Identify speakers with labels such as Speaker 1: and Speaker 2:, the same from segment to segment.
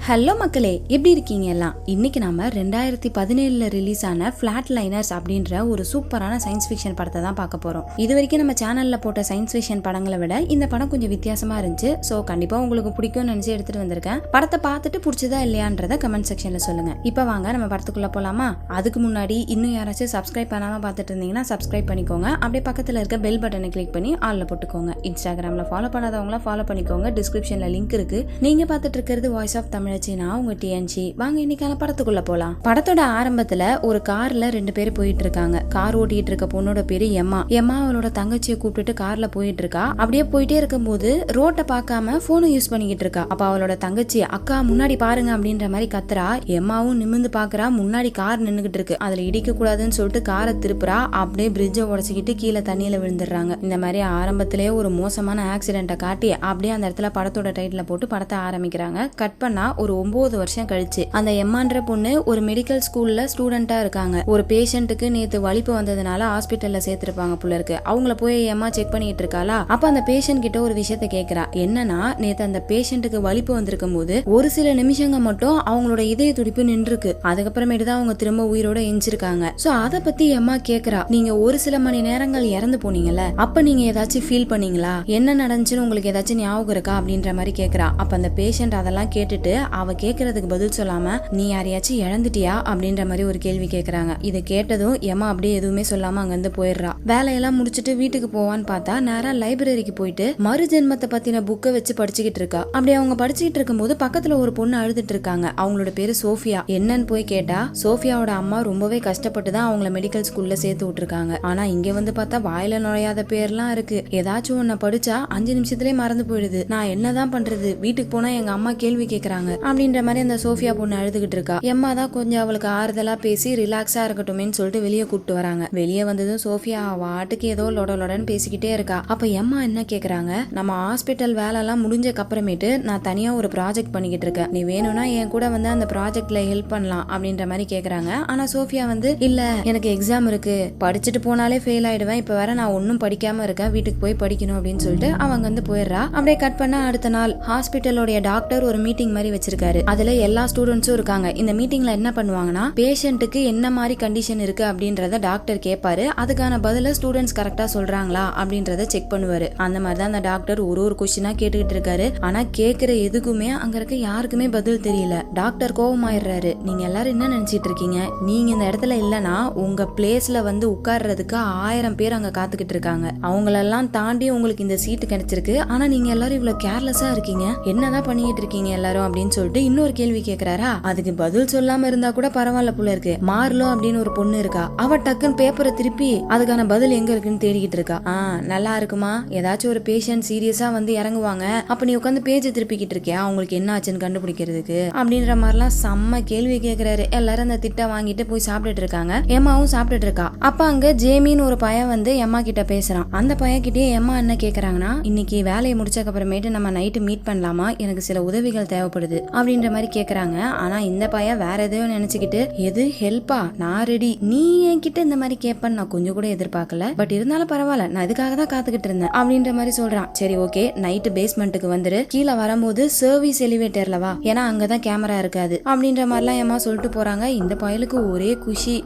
Speaker 1: Hello மக்களே, எப்படி இருக்கீங்க எல்லாம்? இன்னைக்கு நாம 2017 ரிலீஸ் ஆன ஃபிளாட் லைனர்ஸ் அப்படின்ற ஒரு சூப்பரான சயின்ஸ் ஃபிக்ஷன் படத்தை தான் பார்க்க போறோம். இது வரைக்கும் நம்ம சேனல்ல போட்ட சயின்ஸ் ஃபிக்ஷன் படங்களை விட இந்த படம் கொஞ்சம் வித்தியாசமா இருந்துச்சு. ஸோ கண்டிப்பா உங்களுக்கு பிடிக்கும்னு நினைச்சு எடுத்துட்டு வந்திருக்கேன். படத்தை பார்த்துட்டு பிடிச்சதா இல்லையான்றத கமெண்ட் செக்ஷன்ல சொல்லுங்க. இப்போ வாங்க நம்ம படத்துக்குள்ள போலாமா? அதுக்கு முன்னாடி இன்னும் யாராச்சும் சப்ஸ்கிரைப் பண்ணாம பார்த்துட்டு இருந்தீங்கன்னா சப்ஸ்கிரைப் பண்ணிக்கோங்க. அப்படியே பக்கத்துல இருக்க பெல் பட்டனை கிளிக் பண்ணி ஆல்ல போட்டுக்கோங்க. இன்ஸ்டாகிராம்ல ஃபாலோ பண்ணாதவங்கள ஃபாலோ பண்ணிக்கோங்க. டிஸ்கிரிப்ஷன்ல லிங்க் இருக்கு. நீங்க பார்த்துட்டு இருக்கிறது வாய்ஸ் ஆஃப் தமிழ். உங்க டிஎன்சி. வாங்க இன்னைக்கான படத்துக்குள்ள போலாம். படத்தோட ஆரம்பத்துல ஒரு கார்ல 2 பேர் போயிட்டு இருக்காங்க. கார் ஓட்டிட்டு இருக்க பொண்ணோட பேரு எம்மா. அவளோட தங்கச்சியை கூப்பிட்டுட்டு கார்ல போயிட்டு இருக்கா. அப்படியே போயிட்டே இருக்கும் போது ரோட்டை பார்க்காம போனை யூஸ் பண்ணிக்கிட்டு இருக்கா. அப்ப அவளோட தங்கச்சி அக்கா முன்னாடி பாருங்க அப்படின்ற மாதிரி கத்துறா. எம்மாவும் நிமிந்து பாக்குறா. முன்னாடி கார் நின்னுகிட்டு இருக்கு. அதுல இடிக்க கூடாதுன்னு சொல்லிட்டு காரை திருப்புறா. அப்படியே பிரிட்ஜை உடைச்சிக்கிட்டு கீழே தண்ணியில விழுந்துடுறாங்க. இந்த மாதிரி ஆரம்பத்திலேயே ஒரு மோசமான ஆக்சிடென்ட்டை காட்டி அப்படியே அந்த இடத்துல படத்தோட டைட்டில போட்டு படத்தை ஆரம்பிக்கிறாங்க. கட் பண்ணா ஒரு 9 வருஷம் கழிச்சு அந்த எம்மான்ற பொண்ணு ஒரு மெடிக்கல் ஸ்கூல்ல ஸ்டூடெண்டா இருக்காங்க. ஒரு பேஷண்ட்டுக்கு நேத்து வலிப்பு வந்ததுனால ஹாஸ்பிட்டல்ல சேர்த்திருப்பாங்க போல இருக்கு. அவங்கள போய் எம்மா செக் பண்ணிட்டு இருக்காளா. அப்ப அந்த பேஷண்ட் கிட்ட ஒரு விஷயத்த கேக்குறா. என்னன்னா, நேத்து அந்த பேஷண்ட்டுக்கு வலிப்பு வந்திருக்கும் போது ஒரு சில நிமிஷங்க மட்டும் அவங்களோட இதய துடிப்பு நின்றுருக்கு. அதுக்கப்புறமேட்டு தான் அவங்க திரும்ப உயிரோட எஞ்சிருக்காங்க. சோ அத பத்தி எம்மா கேக்குறா. நீங்க ஒரு சில மணி நேரங்கள் இறந்து போனீங்கல்ல, அப்ப நீங்க ஏதாச்சும் ஃபீல் பண்ணீங்களா? என்ன நடந்துச்சுன்னு உங்களுக்கு ஏதாச்சும் ஞாபகம் இருக்கா அப்படின்ற மாதிரி கேக்குறா. அப்ப அந்த பேஷண்ட் அதெல்லாம் கேட்டுட்டு அவ கேக்குறதுக்கு பதில் சொல்லாம நீ யாரையாச்சும் இழந்துட்டியா அப்படின்ற மாதிரி ஒரு கேள்வி கேக்குறாங்க. இதை கேட்டதும் எம்மா அப்படியே எதுவுமே சொல்லாம அங்கிருந்து போயிடுறா. வேலையெல்லாம் முடிச்சுட்டு வீட்டுக்கு போவான்னு பார்த்தா நேரா லைப்ரரிக்கு போயிட்டு மறு ஜென்மத்தை பத்தின புக்கை வச்சு படிச்சுக்கிட்டு இருக்கா. அப்படி அவங்க படிச்சுக்கிட்டு இருக்கும் போது பக்கத்துல ஒரு பொண்ணு அழுதுட்டு இருக்காங்க. அவங்களோட பேரு சோஃபியா. என்னன்னு போய் கேட்டா சோஃபியாவோட அம்மா ரொம்பவே கஷ்டப்பட்டு தான் அவங்கள மெடிக்கல் ஸ்கூல்ல சேர்த்து விட்டுருக்காங்க. ஆனா இங்க வந்து பார்த்தா வாயில நுழையாத பேர்லாம் இருக்கு. ஏதாச்சும் ஒன்ன படிச்சா 5 நிமிஷத்துலயே மறந்து போயிடுது. நான் என்னதான் பண்றது? வீட்டுக்கு போனா எங்க அம்மா கேள்வி கேக்குறாங்க அப்படின்ற மாதிரி அந்த சோஃபியா பொண்ணு அழுதுகிட்டு இருக்கா. எம்மா தான் கொஞ்சம் அவளுக்கு ஆறுதலா பேசி ரிலாக்ஸா இருக்கட்டும்னு சொல்லிட்டு வெளியே கூப்பிட்டு வராங்க. வெளியே வந்ததும் சோஃபியா வாட்டுக்கு ஏதோ லொடன்னு பேசிக்கிட்டே இருக்கா. அப்ப எம்மா என்ன கேக்குறாங்க, நம்ம ஹாஸ்பிட்டல் வேலை எல்லாம் முடிஞ்சக்கு அப்புறமேட்டு நான் தனியா ஒரு ப்ராஜெக்ட் பண்ணிக்கிட்டு இருக்கேன். நீ வேணும்னா என் கூட வந்து அந்த ப்ராஜெக்ட்ல ஹெல்ப் பண்ணலாம் அப்படின்ற மாதிரி கேக்குறாங்க. ஆனா சோஃபியா வந்து இல்ல, எனக்கு எக்ஸாம் இருக்கு, படிச்சுட்டு போனாலே ஃபெயில் ஆயிடுவேன். இப்ப வேற நான் ஒன்னும் படிக்காம இருக்கேன், வீட்டுக்கு போய் படிக்கணும் அப்படின்னு சொல்லிட்டு அவங்க வந்து போயிடுறா. அப்படியே கட் பண்ணா அடுத்த நாள் ஹாஸ்பிட்டலோட டாக்டர் ஒரு மீட்டிங் மாதிரி வச்சிருக்காரு. அதுல எல்லா ஸ்டூடெண்ட்ஸும் இருக்காங்க. இந்த மீட்டிங்ல என்ன பண்ணுவாங்கன்னா, பேஷண்ட்டுக்கு என்ன மாதிரி கண்டிஷன் இருக்கு அப்படின்றத டாக்டர் கேட்பாரு. அதுக்கான பதில ஸ்டூடெண்ட்ஸ் கரெக்டா சொல்றாங்களா அப்படின்றத செக் பண்ணுவாரு. அந்த மாதிரி தான் அந்த டாக்டர் ஒரு கொஸ்டினா கேட்டுக்கிட்டு இருக்காரு. ஆனா கேக்குற எதுக்குமே அங்க இருக்க யாருக்குமே பதில் தெரியல. டாக்டர் கோவமாயிடுறாரு. நீங்க எல்லாரும் என்ன நினைச்சிட்டு இருக்கீங்க? நீங்க இந்த இடத்துல இல்லனா உங்க பிளேஸ்ல வந்து உட்கார்றதுக்கு 1000 பேர் அங்க காத்துக்கிட்டு இருக்காங்க. அவங்களெல்லாம் தாண்டி உங்களுக்கு இந்த சீட்டு கிடைச்சிருக்கு. ஆனா நீங்க எல்லாரும் இவ்வளவு கேர்லெஸ்ஸா இருக்கீங்க. என்னதான் பண்ணிட்டு இருக்கீங்க எல்லாரும் அப்படின்னு சொல்லிட்டு இன்னொரு கேள்வி கேக்குறாரா. அதுக்கு பதில் சொல்லாம இருந்தா கூட பரவாயில்ல போல இருக்கு. மார்லோ அப்படின்னு ஒரு பொண்ணு இருக்கா. அவ டக்குன்னு பேப்பரை திருப்பி அதுக்கான பதில் எங்க இருக்குன்னு தேடிக்கிட்டு இருக்கா. நல்லா இருக்குமா? ஏதாச்சும் ஒரு பேஷண்ட் சீரியஸா வந்து இறங்குவாங்க, அப்ப நீ உட்காந்து பேஜ் திருப்பிக்கிட்டு இருக்கியா அவங்களுக்கு என்ன ஆச்சுன்னு கண்டுபிடிக்கிறதுக்கு அப்படின்ற மாதிரிலாம் செம்ம கேள்வி கேக்குறாரு. எல்லாரும் அந்த திட்ட வாங்கிட்டு போய் சாப்பிட்டுட்டு இருக்காங்க. எம்மாவும் சாப்பிட்டுட்டு இருக்கா. அப்ப அங்க ஜேமின்னு ஒரு பையன் வந்து எம்மா கிட்ட பேசுறான். அந்த பையன் கிட்டே எம்மா என்ன கேக்குறாங்கன்னா, இன்னைக்கு வேலையை முடிச்சக்கு அப்புறமேட்டு நம்ம நைட்டு மீட் பண்ணலாமா, எனக்கு சில உதவிகள் தேவைப்படுது அப்படின்ற மாதிரி கேக்குறாங்க. ஆனா இந்த பையன் வேற எதையோ நினைச்சுக்கிட்டு, எது ஹெல்ப்பா, நான் ரெடி, நீ என்கிட்ட இந்த மாதிரி கேப்பன்னு நான் கொஞ்சம் கூட எதிர்பார்க்கல, பட் இருந்தாலும் பரவாயில்ல, நான் இதுக்காக தான் காத்துக்கிட்டு இருந்தேன் அப்படின்ற மாதிரி சொல்றான். சரி ஓகே, நைட்டு பேஸ்மெண்ட்டுக்கு வந்துரு, கீழே வரும்போது சர்வீஸ் எலிவேட்டர்ல வா, ஏன்னா அங்கதான் கேமரா இருக்காது அப்படின்ற மாதிரிலாம் ஏமா சொல்லிட்டு போறாங்க. இந்த பயலுக்கு ஒரே குஷி.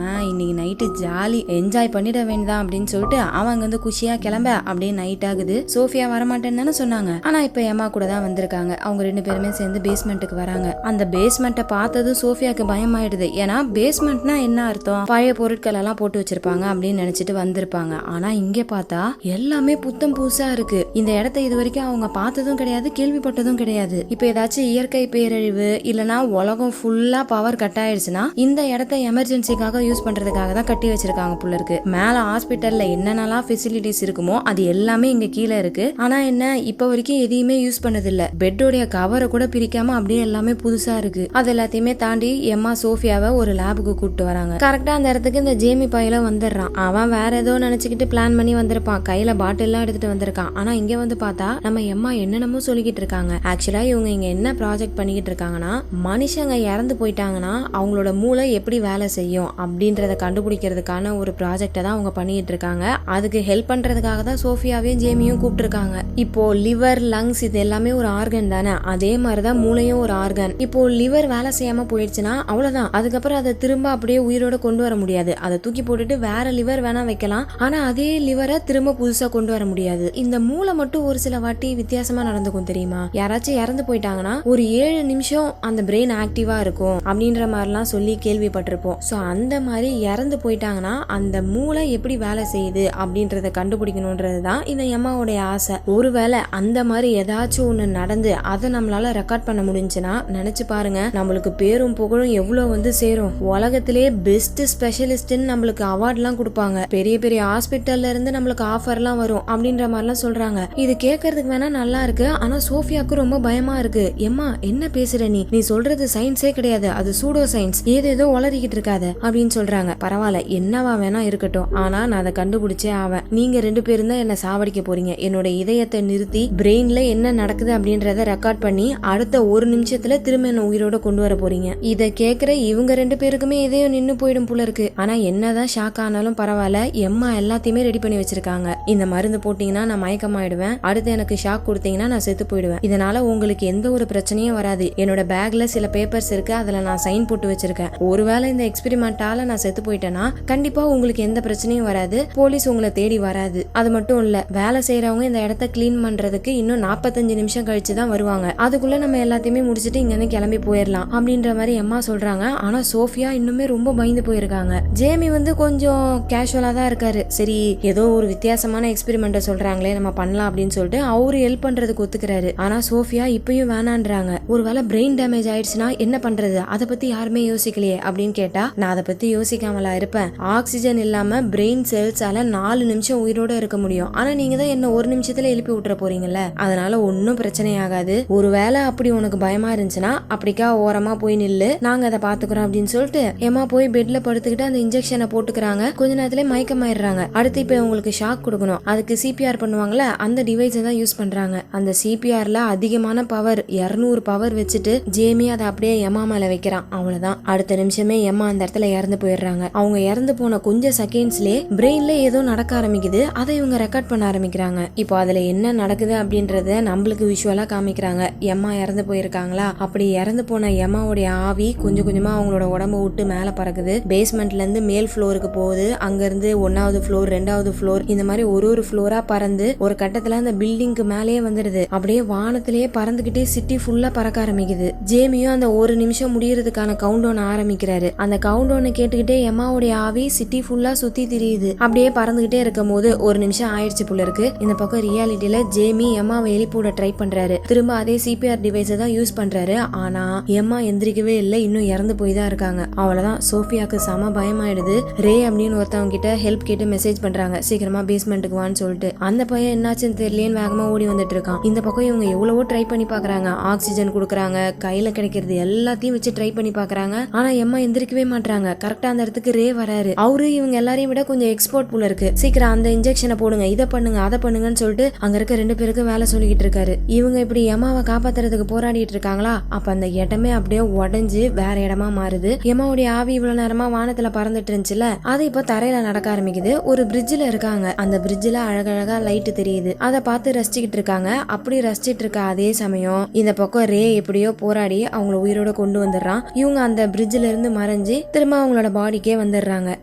Speaker 1: இன்னைக்கு நைட்டு ஜாலி என்ஜாய் பண்ணிட வேண்டியதான் அப்படின்னு சொல்லிட்டு அவங்க வந்து குஷியா கிளம்ப அப்படியே நைட் ஆகுது. சோஃபியா வரமாட்டேன்னு தானே சொன்னாங்க. ஆனா இப்ப எம்மா கூட தான் வந்திருக்காங்க. அவங்க 2 பேருமே சேர்ந்து பேஸ்மெண்ட்டுக்கு வராங்க. அந்த பேஸ்மெண்ட்டை பார்த்தது சோஃபியாக்கு பயமாயிடுது. ஏன்னா பேஸ்மெண்ட்னா என்ன அர்த்தம், பழைய பொருட்கள் எல்லாம் போட்டு வச்சிருப்பாங்க அப்படின்னு நினைச்சிட்டு வந்திருப்பாங்க. ஆனா இங்க பார்த்தா எல்லாமே புத்தம் புதுசா இருக்கு. இந்த இடத்த இது வரைக்கும் அவங்க பார்த்ததும் கிடையாது, கேள்விப்பட்டதும் கிடையாது. இப்ப ஏதாச்சும் இயற்கை பேரழிவு இல்லனா உலகம் ஃபுல்லா பவர் கட் ஆயிடுச்சுன்னா இந்த இடத்த எமர்ஜென்சிக்காக யூஸ் பண்றதுக்காக தான் கட்டி வச்சிருக்காங்க போல இருக்கு. மேல ஹாஸ்பிட்டல்ல என்னென்னலாம் ஃபெசிலிட்டிஸ் இருக்குமோ அது எல்லாமே இங்க கீழே இருக்கு. ஆனா என்ன, இப்ப வரைக்கும் எதையுமே யூஸ் பண்ணது இல்ல. பெட்டோடைய கவரை கூட பிரிக்காம அப்படியே எல்லாமே புதுசா இருக்கு. அது எல்லாத்தையுமே தாண்டி எம்மா சோஃபியாவை ஒரு லேபுக்கு கூப்பிட்டு வராங்க. கரெக்டா அந்த இடத்துக்கு இந்த ஜேமி பையில வந்துடுறான். அவன் வேற ஏதோ நினைச்சுக்கிட்டு பிளான் பண்ணி வந்திருப்பான். கையில பாட்டில் எல்லாம் எடுத்துட்டு வந்திருக்கான். ஆனா இங்க வந்து பார்த்தா நம்ம எம்மா என்னென்னமோ சொல்லிக்கிட்டு இருக்காங்க. ஆக்சுவலா இவங்க இங்க என்ன ப்ராஜெக்ட் பண்ணிக்கிட்டு இருக்காங்கன்னா, மனுஷங்க இறந்து போயிட்டாங்கன்னா அவங்களோட மூளை எப்படி வேலை செய்யும் அப்படின்றத கண்டுபிடிக்கிறதுக்கான ஒரு ப்ராஜெக்ட தான் அவங்க பண்ணிட்டு இருக்காங்க. அதுக்கு ஹெல்ப் பண்றதுக்காக தான் சோஃபியாவையும் ஜேமியும் கூப்பிட்டு இருக்காங்க. இப்போ லிவர், லங்ஸ் இது எல்லாமே ஒரு ஆர்கன் தானே, அதே மாதிரிதான் மூளையும் முக்கியமான ஒரு ஆர்கன். இப்போ லிவர் வேலை செய்யாம போயிடுச்சுன்னா அவ்வளவுதான், அதுக்கப்புறம் அதை திரும்ப அப்படியே உயிரோட கொண்டு வர முடியாது. அதை தூக்கி போட்டுட்டு வேற லிவர் வேணா வைக்கலாம், ஆனா அதே லிவரை திரும்ப புதுசா கொண்டு வர முடியாது. இந்த மூளை மட்டும் ஒரு சில வாட்டி வித்தியாசமா நடந்துக்கும் தெரியுமா? யாராச்சும் இறந்து போயிட்டாங்கன்னா ஒரு 7 நிமிஷம் அந்த பிரெயின் ஆக்டிவா இருக்கும் அப்படின்ற மாதிரிலாம் சொல்லி கேள்விப்பட்டிருப்போம். சோ அந்த மாதிரி இறந்து போயிட்டாங்கன்னா அந்த மூளை எப்படி வேலை செய்யுது அப்படின்றத கண்டுபிடிக்கணும்ன்றதுதான் இந்த எம்மாவுடைய ஆசை. ஒருவேளை அந்த மாதிரி ஏதாச்சும் ஒண்ணு நடந்து அதை நம்மளால ரெக்கார்ட் பண்ண முடிஞ்சுன்னா நினைச்சு பாருங்க, நம்மளுக்கு பேரும் புகழும் எவ்வளவு வந்து சேரும். உலகத்திலே பெஸ்ட் ஸ்பெஷலிஸ்ட்னு நம்மளுக்கு அவார்ட் எல்லாம் கொடுப்பாங்க, பெரிய பெரிய ஹாஸ்பிட்டல்ல இருந்து நம்மளுக்கு ஆஃபர் எல்லாம் வரும் அப்படின்ற மாதிரிலாம் சொல்றாங்க. இது கேட்கறதுக்கு வேணா நல்லா இருக்கு, ஆனா சோஃபியாக்கு ரொம்ப பயமா இருக்கு. எம்மா என்ன பேசுற நீ சொல்றது சயின்ஸே கிடையாது, அது சூடோ சயின்ஸ், ஏதேதோ உளறிக்கிட்டு இருக்காத அப்படின்னு சொல்றாங்க. பரவாயில்ல, என்னவா வேணா இருக்கட்டும், ஆனா நான் அதை கண்டுபிடிச்சே ஆவேன். நீங்க 2 பேரும் தான் என்ன சாவடிக்க போறீங்க. என்னோட இதயத்தை நிறுத்தி பிரெயின்ல என்ன நடக்குது அப்படின்றத ரெக்கார்ட் பண்ணி அடுத்த 1 நிமிஷத்துல திரும்ப என்ன உயிரோட கொண்டு வர போறீங்க. இதை கேட்கிற இவங்க 2 பேருக்குமே இதயம் நின்னு போயிடும் போல இருக்கு. ஆனா என்னதான் ஷாக் ஆனாலும் பரவாயில்ல, எம்மா எல்லாத்தையுமே ரெடி பண்ணி வச்சிருக்காங்க. இந்த மருந்து போட்டீங்கன்னா நான் மயக்கமாயிடுவேன், அடுத்து எனக்கு ஷாக் கொடுத்தீங்கன்னா நான் செத்து போயிடுவேன், இதனால உங்களுக்கு எந்த ஒரு பிரச்சனையும் வராது. என்னோட பேக்ல சில பேப்பர்ஸ் இருக்கு, அதுல நான் சைன் போட்டு வச்சிருக்கேன். ஒருவேளை இந்த எக்ஸ்பெரிமெண்டால நான் செத்து போயிட்டேன்னா கண்டிப்பா உங்களுக்கு எந்த பிரச்சனையும் வராது, போலீஸ் உங்களை தேடி வராது. அது மட்டும் இல்ல, வேலை செய்யறவங்க இந்த இடத்த கிளீன் பண்றதுக்கு இன்னும் 45 நிமிஷம் கழிச்சு தான் வருவாங்க, அதுக்குள்ள நம்ம எல்லாத்தையுமே முடிச்சுட்டு இங்க இருந்து கிளம்பி போயிடலாம் அப்படின்ற மாதிரி அம்மா சொல்றாங்க. ஆனா சோஃபியா இன்னுமே ரொம்ப பயந்து போயிருக்காங்க. ஜேமி வந்து கொஞ்சம் கேஷுவலா தான் இருக்காரு. சரி, ஏதோ ஒரு வித்தியாசமான எக்ஸ்பெரிமெண்ட்டை சொல்றாங்களே, நம்ம பண்ணலாம் அப்படின்னு சொல்லிட்டு அவரு ஹெல்ப் பண்றதுக்கு ஒத்துக்கிறாரு. ஆனா சோஃபியா இப்பயும் வேணான்றாங்க. ஒருவேளை பிரெயின் டேமேஜ் ஆயிடுச்சுன்னா என்ன பண்றது, அதை பத்தி யாருமே யோசிக்கலையே அப்படின்னு கேட்டா, நான் அதை பத்தி யோசிக்காமலா இருப்பேன், ஆக்சிஜன் இல்லாம பிரெயின் செல்ஸால 4 நிமிஷம் உயிரோட இருக்க முடியும், ஆனா நீங்க தான் என்ன 1 நிமிஷத்துல எழுப்பி விட்டுற போறீங்கல்ல, அதனால ஒன்னும் பிரச்சனை ஆகாது. ஒருவேளை அப்படி உனக்கு பயமா இருந்துச்சுன்னா அப்படிக்கா ஓரமா போய் நில்லு, நாங்க அதை பாத்துக்கிறோம் அப்படின்னு சொல்லிட்டு ஏமா போய் பெட்ல படுத்துக்கிட்டு அந்த இன்ஜெக்ஷனை போட்டுக்கிறாங்க. கொஞ்ச நேரத்துல மயக்கமாயிடுறாங்க. அடுத்து இப்ப உங்களுக்கு ஷாக் கொடுக்கணும், அதுக்கு சிபிஆர் பண்ணுவாங்கல்ல, அந்த டிவைஸை தான் யூஸ் பண்றாங்க. அந்த சிபிஆர்ல அதிகமான பவர் 200 பவர் வச்சுட்டு ஜேமி அதை அப்படியே எம்மா மேல வைக்கிறான். அவ்வளவுதான், அடுத்த நிமிஷமே எம்மா அந்த இடத்துல இறந்து போயிடுறாங்க. அவங்க இறந்து போன கொஞ்சம் செகண்ட்ஸ்லயே பிரெயின்ல ஏதோ நடக்க ஆரம்பிக்குது, அதை இவங்க ரெக்கார்ட் பண்ண ஆரம்பிக்கிறாங்க. இப்போ அதுல என்ன நடக்குது அப்படின்றத நம்மளுக்கு விஷுவலா காமிக்கிறாங்க. எம்மா இறந்து போயிருக்காங்களா, அப்படி இறந்து போன எம்மாவுடைய ஆவி கொஞ்சம் கொஞ்சமா அவங்களோட உடம்பு விட்டு மேல பறக்குது. பேஸ்மெண்ட்ல இருந்து மேல் ஃப்ளோருக்கு போகுது, அங்க இருந்து 1வது ஃப்ளோர் 2வது ஃப்ளோர் இந்த மாதிரி ஒரு ஃப்ளோரா பறந்து ஒரு கட்டத்துல அந்த பில்டிங்க்கு மேலேயே வந்துடுது. அப்படியே வானத்திலேயே பறந்துகிட்டே சிட்டி ஃபுல்லா பறக்க ஆரம்பிக்குது. ஜேமியும் அந்த 1 நிமிஷம் முடியறதுக்கான கவுண்ட் டவுன் ஆரம்பிக்கிறாரு. அந்த கவுண்ட் டவுனை கேட்டுக்கிட்டே எம்மாவுடைய ஆவி சிட்டி ஃபுல்லா சுத்தி திரியுது. அப்படியே பறந்துகிட்டே இருக்கும் போது 1 நிமிஷம் ஆயிடுச்சு போல இருக்கு. இந்த பக்கம் ரியாலிட்டியில ஜேமி எம்மாவை எழுப்பிவிட ட்ரை பண்றாரு. திரும்ப அதே சிபிஆர் டிவைஸை தான் யூஸ் பண்றாரு. ஆனா எம்மா எந்திரிக்கவே இல்லை, இன்னும் இறந்து போய் தான் இருக்காங்க. அவ்வளவுதான், சோஃபியாக்கு செம பயமாயிடுது. ரே அப்படின்னு ஒருத்தவங்க கிட்ட ஹெல்ப் கேட்டு மெசேஜ் பண்றாங்க, சீக்கிரமா பேஸ்மெண்ட்டுக்கு வான்னு சொல்லிட்டு. அந்த பையன் என்னாச்சுன்னு தெரியலேன்னு வேகமா ஓடி வந்துட்டு இருக்கான். இந்த பக்கம் இவங்க எவ்வளவோ ட்ரை பண்ணி பாக்குறாங்க, ஆக்சிஜன் கொடுக்குறாங்க, கையில கிடைக்கிறது எல்லாத்தையும் வச்சு ட்ரை பண்ணி பாக்குறாங்க. ஆனா எம்மா எந்திரிக்கவே மாட்டாங்க. கரெக்டா அந்த இடத்துக்கு ரே வராரு. அவரு இவங்க எல்லாரையும் விட கொஞ்சம் எக்ஸ்போர்ட் போல இருக்கு. சீக்கிரம் அந்த இன்ஜெக்ஷனை போடுங்க, இதை பண்ணுங்க அதை பண்ணுங்கன்னு சொல்லிட்டு அங்க இருக்க 2 பேருக்கு வேலை சொல்லிக்கிட்டு இருக்காரு. இவங்க இப்படி எம்மாவை காப்பாத்துறதுக்கு போராடிட்டு இருக்காங்களா, அப்ப அந்த இடமே அப்படியே உடஞ்சு வேற இடமா மாறுது. எம்மாவுடைய ஆவி இவ்வளவு நேரமா வானத்துல பறந்துட்டு இருந்துச்சுல, அது இப்ப தரையில நடக்க ஆரம்பிக்குது. ஒரு பிரிட்ஜ்ல இருக்காங்க. அந்த பிரிட்ஜ்ல அழகழகா லைட் தெரியுது. அதை பார்த்து ரசிச்சுக்கிட்டு இருக்காங்க. அப்படி ரசிச்சிட்டு இருக்க அதே சமயம் இந்த பக்கம் ரே எப்படியோ போராடி அவங்கள உயிரோட கொண்டு வந்துடுறான். இவங்க அந்த பிரிட்ஜ்ல இருந்து மறைஞ்சு திரும்ப அவங்களோட பாடிக்கே வந்துடுறாங்க.